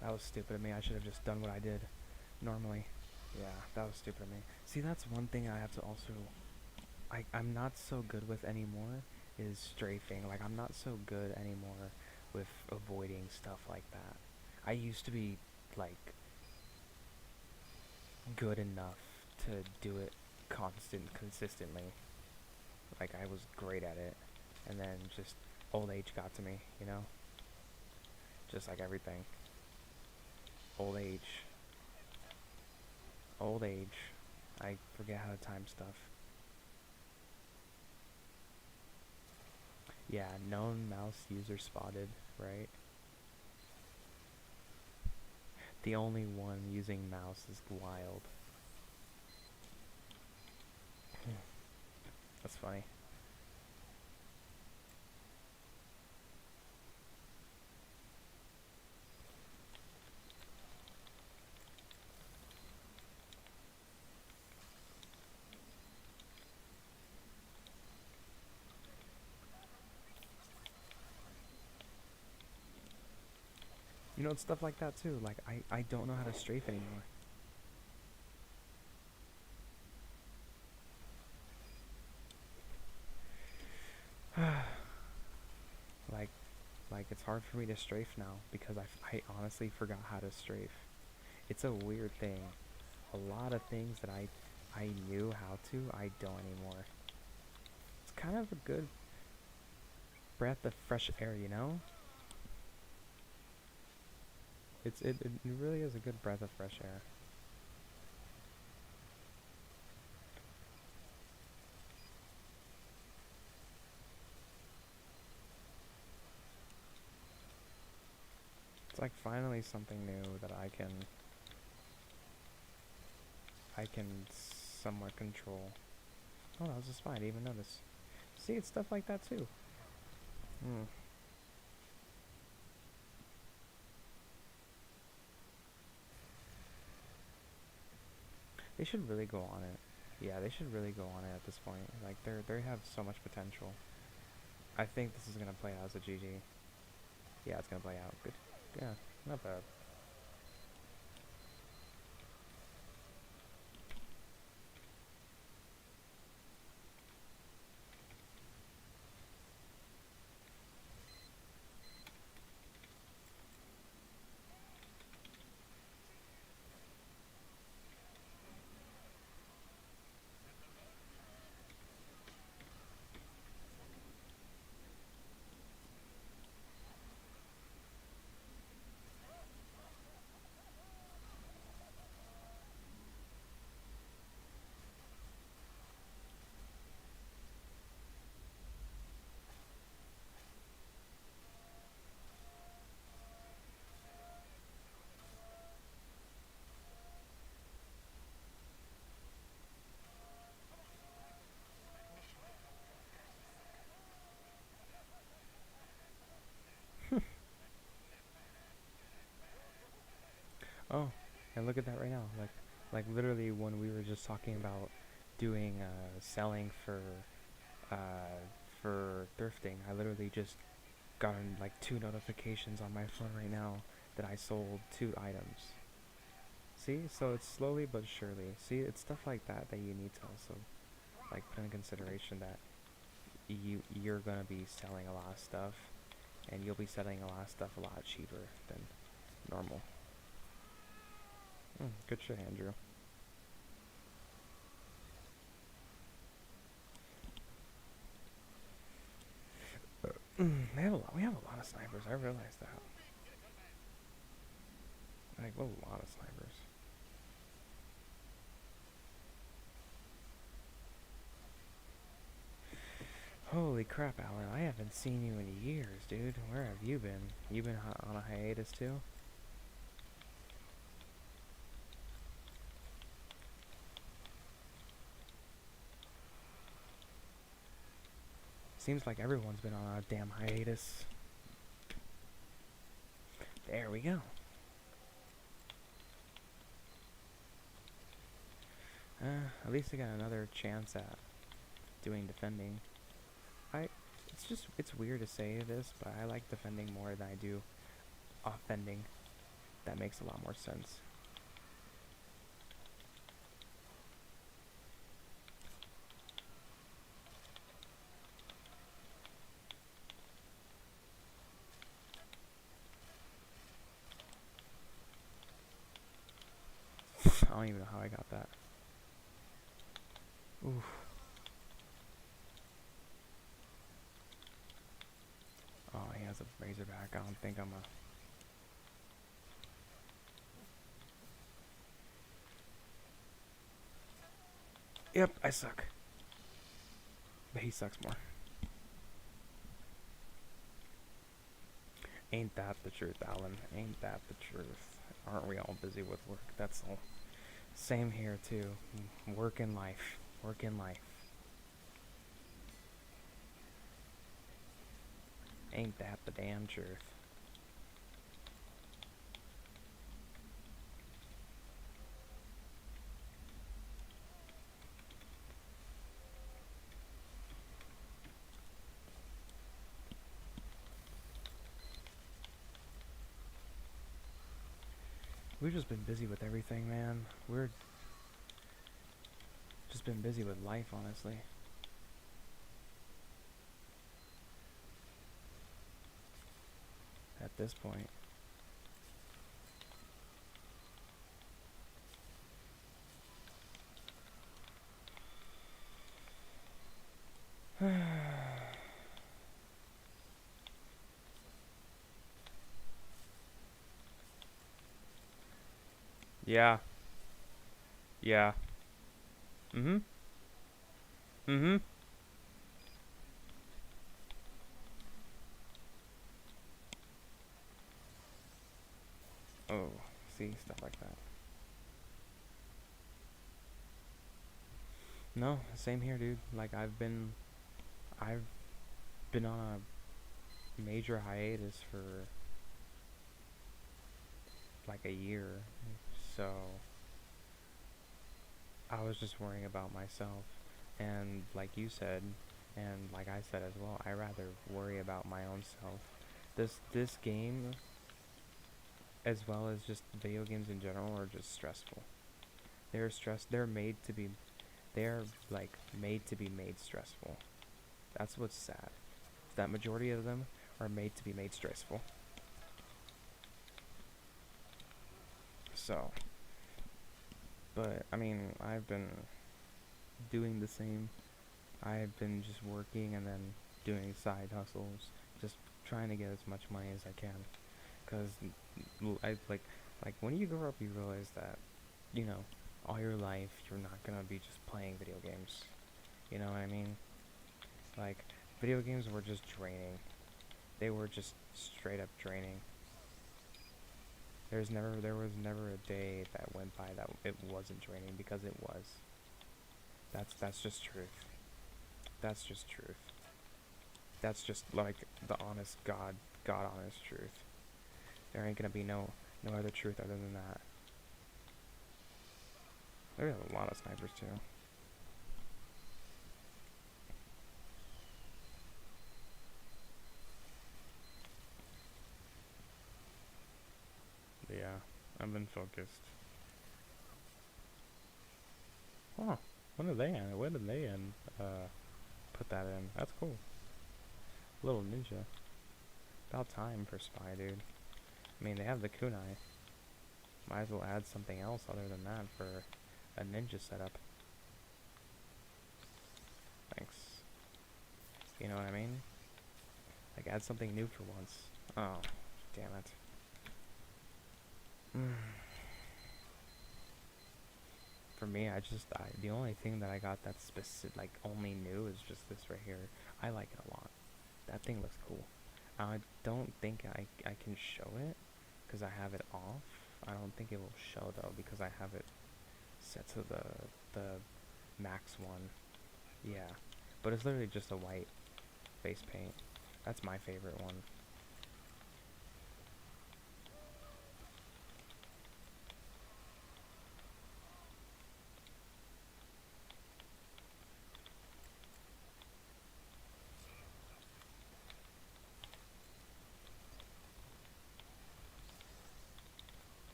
That was stupid of me. I should have just done what I did normally. Yeah, that was stupid of me. See, that's one thing I have to also... I'm not so good with anymore is strafing. Like, I'm not so good anymore with avoiding stuff like that. I used to be, like, good enough to do it consistently. Like, I was great at it. And then just old age got to me, you know? Just like everything. Old age. Old age. I forget how to time stuff. Yeah, known mouse user spotted, right? The only one using mouse is wild. That's funny. You know, it's stuff like that too. Like, I don't know how to strafe anymore. like, like it's hard for me to strafe now because I honestly forgot how to strafe. It's a weird thing. A lot of things that I knew how to, I don't anymore. It's kind of a good breath of fresh air, you know? It really is a good breath of fresh air. It's like finally something new that I can somewhat control. Oh, that was a spy. I didn't even notice. See, it's stuff like that too. Hmm. They should really go on it. Yeah, they should really go on it at this point. Like they have so much potential. I think this is gonna play out as a GG. Yeah, it's gonna play out. Good. Yeah, not bad. And look at that right now. Like literally when we were just talking about doing selling for thrifting, I literally just gotten like 2 notifications on my phone right now that I sold 2 items. See, so it's slowly but surely. See, it's stuff like that that you need to also like put in consideration that you're gonna be selling a lot of stuff, and you'll be selling a lot of stuff a lot cheaper than normal. Good shit, Andrew. We have a lot of snipers. I realize that. Like a lot of snipers. Holy crap, Alan! I haven't seen you in years, dude. Where have you been? You been on a hiatus too? Seems like everyone's been on a damn hiatus. There we go. At least I got another chance at doing defending. It's weird to say this, but I like defending more than I do offending. That makes a lot more sense. I don't even know how I got that. Oof. Oh, he has a razorback. I don't think I'm a... Yep, I suck. But he sucks more. Ain't that the truth, Alan? Ain't that the truth? Aren't we all busy with work? That's all. Same here, too. Work and life. Work and life. Ain't that the damn truth? We've just been busy with everything, man. We're just been busy with life, honestly. At this point. Yeah. Yeah. Mm-hmm. Mm-hmm. Oh, see, stuff like that. No, same here, dude. Like, I've been on a major hiatus for like a year, so I was just worrying about myself, and like you said, and like I said as well, I rather worry about my own self. This game, as well as just video games in general, are just stressful. They're made to be. They're like made to be made stressful. That's what's sad. That majority of them are made to be made stressful. So, but I mean, I've been doing the same. I've been just working and then doing side hustles, just trying to get as much money as I can. Cause I like when you grow up, you realize that, you know, all your life you're not gonna be just playing video games. You know what I mean? Like, video games were just draining. They were just straight up draining. There was never a day that went by that it wasn't draining, because it was. That's just truth. That's just truth. That's just like the honest God honest truth. There ain't gonna be no other truth other than that. There's a lot of snipers too. But yeah, I've been focused. Huh. When did they end? When did they end? Put that in. That's cool. Little ninja. About time for spy, dude. I mean, they have the kunai. Might as well add something else other than that for a ninja setup. Thanks. You know what I mean? Like, add something new for once. Oh, damn it. For me, the only thing that I got that's specific, like, only new is just this right here. I like it a lot. That thing looks cool. I don't think I can show it because I have it off. I don't think it will show though because I have it set to the max one. Yeah, but it's literally just a white face paint. That's my favorite one.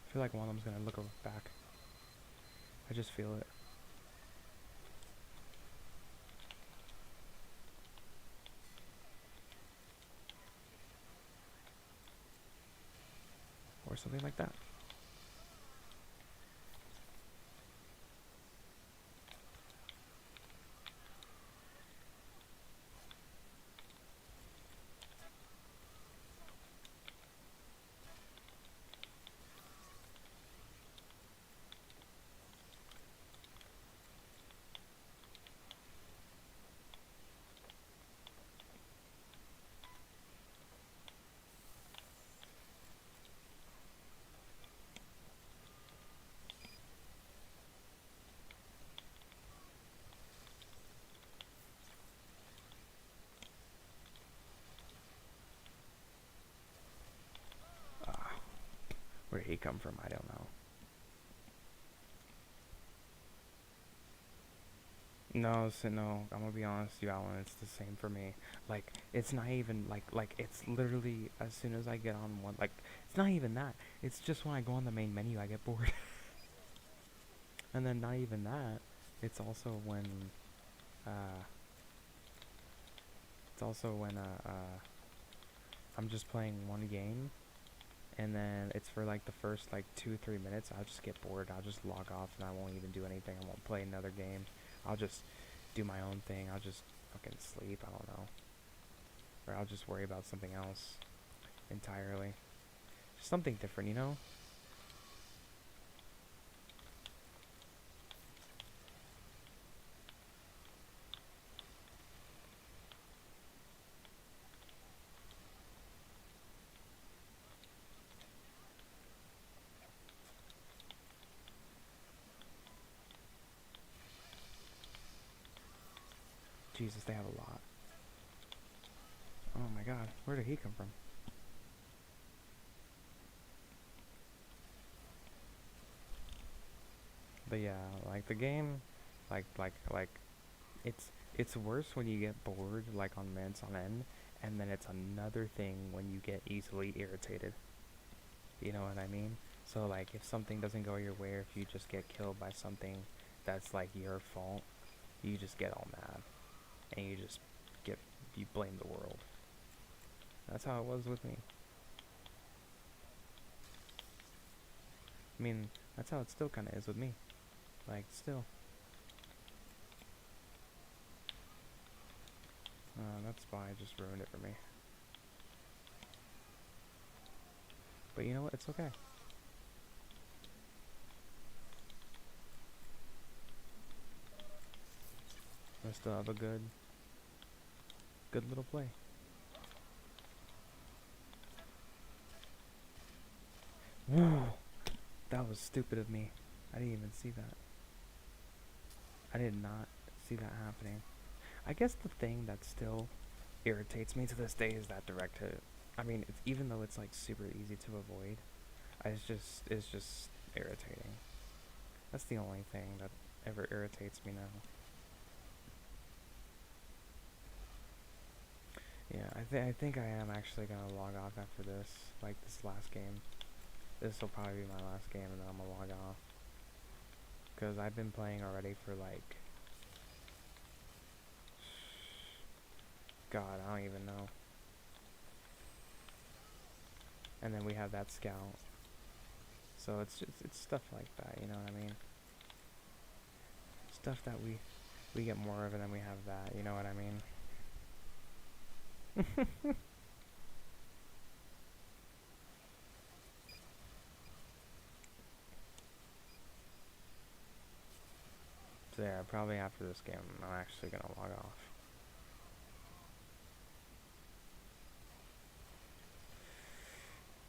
I feel like one of them's gonna look over back. I just feel it. Or something like that. Where did he come from? I don't know. No, no, I'm gonna be honest with you, Alan, it's the same for me. Like, it's not even, like, it's literally, as soon as I get on one, like, it's not even that. It's just when I go on the main menu, I get bored. And then not even that, it's also when, uh, I'm just playing one game, and then it's for, like, the first, like, 2-3 minutes, I'll just get bored, I'll just log off, and I won't even do anything, I won't play another game. I'll just do my own thing. I'll just fucking sleep. I don't know. Or I'll just worry about something else entirely. Just something different, you know? Jesus, they have a lot. Oh my god, where did he come from? But yeah, like the game, like, it's worse when you get bored, like on minutes on end, and then it's another thing when you get easily irritated. You know what I mean? So like, if something doesn't go your way, or if you just get killed by something that's like your fault, you just get all mad, and you blame the world. That's how it was with me. I mean, that's how it still kind of is with me. Like, still. That spy just ruined it for me. But you know what? It's okay. I still have a good little play. Whoa! That was stupid of me. I didn't even see that. I did not see that happening. I guess the thing that still irritates me to this day is that direct hit. I mean, it's, even though it's like super easy to avoid, it's just irritating. That's the only thing that ever irritates me now. Yeah, I think I am actually gonna log off after this, like this last game. This will probably be my last game, and then I'm gonna log off. Cause I've been playing already for like, God, I don't even know. And then we have that scout. So it's just, it's stuff like that, you know what I mean? Stuff that we get more of, and then we have that, you know what I mean? So yeah, probably after this game, I'm actually gonna log off.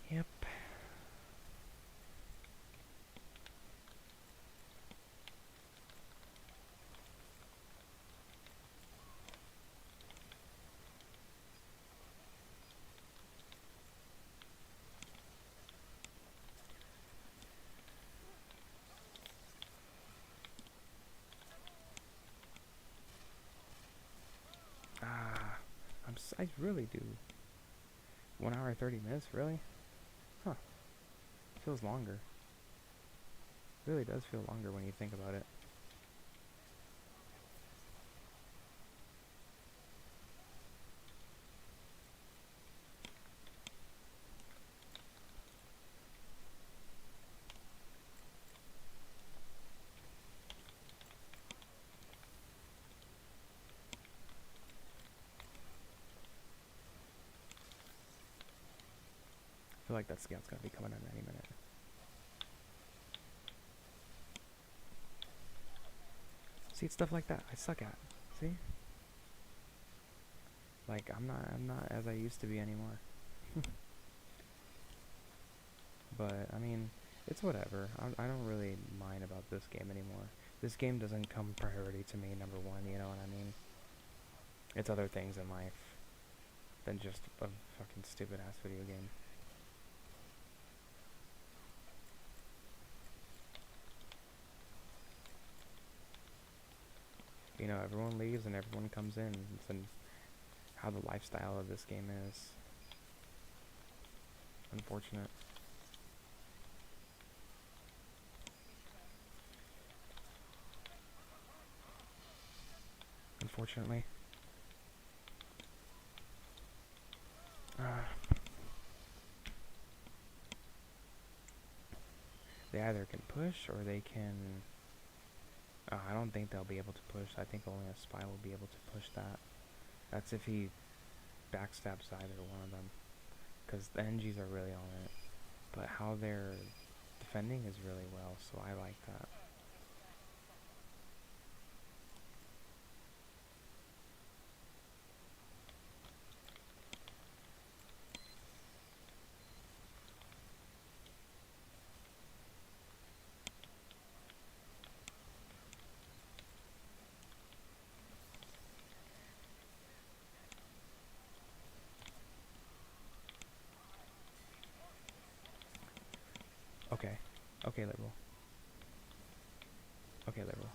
Yep. Ah, I really do. 1 hour 30 minutes, really? Huh. Feels longer. Really does feel longer when you think about it. I feel like that scout's gonna be coming in any minute. See, it's stuff like that I suck at. See? Like, I'm not as I used to be anymore. But, I mean, it's whatever. I don't really mind about this game anymore. This game doesn't come priority to me, number one, you know what I mean? It's other things in life than just a fucking stupid-ass video game. You know, everyone leaves and everyone comes in. It's how the lifestyle of this game is. Unfortunate. Unfortunately. They either can push or they can... I don't think they'll be able to push. I think only a spy will be able to push that. That's if he backstabs either one of them. Because the NGs are really on it. But how they're defending is really well, so I like that. Okay. Okay, liberal. Okay, liberal.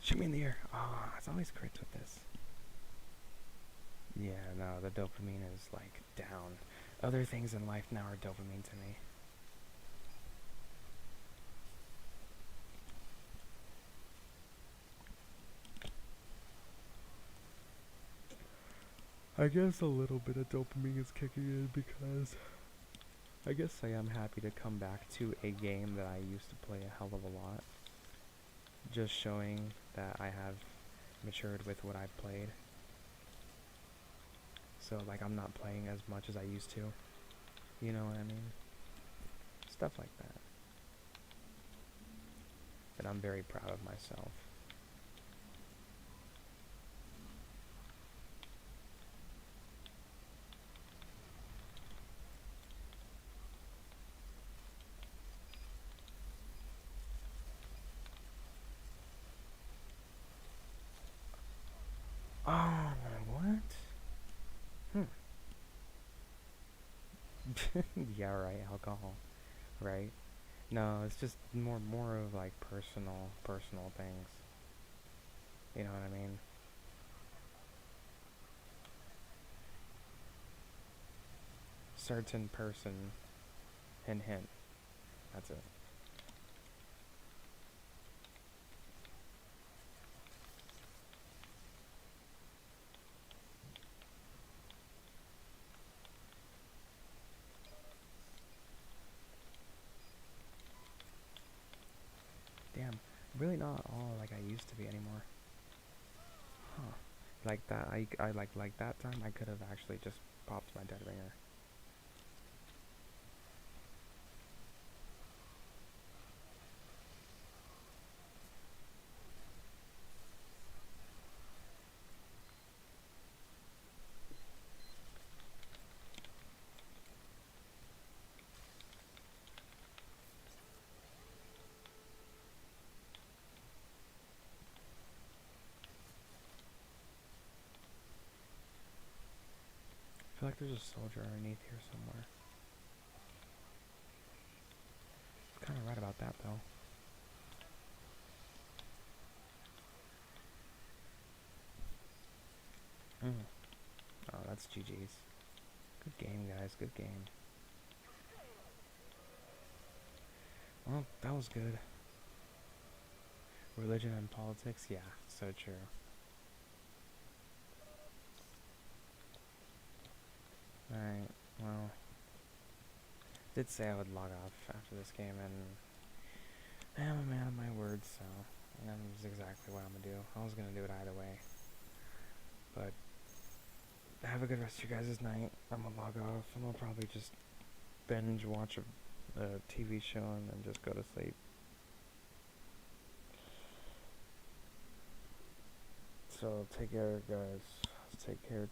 Shoot me in the air. Ah, it's always crits with this. Yeah, no, the dopamine is like down. Other things in life now are dopamine to me. I guess a little bit of dopamine is kicking in because I guess I am happy to come back to a game that I used to play a hell of a lot. Just showing that I have matured with what I've played. So, like, I'm not playing as much as I used to. You know what I mean? Stuff like that. But I'm very proud of myself. Oh, what? Yeah, right, alcohol. Right? No, it's just more of like personal things. You know what I mean? Certain person, hint hint. That's it. Damn, really not all like I used to be anymore. Huh. Like that, I like that time I could have actually just popped my dead ringer. I feel like there's a soldier underneath here somewhere. Kind of right about that though. Oh, that's GG's. Good game, guys. Good game. Well, that was good. Religion and politics? Yeah, so true. Alright, well, did say I would log off after this game, and I'm a man of my words, so that's exactly what I'm gonna do. I was gonna do it either way. But have a good rest of your guys' night. I'm gonna log off, and I'll probably just binge watch a TV show and then just go to sleep. So take care, guys. Take care.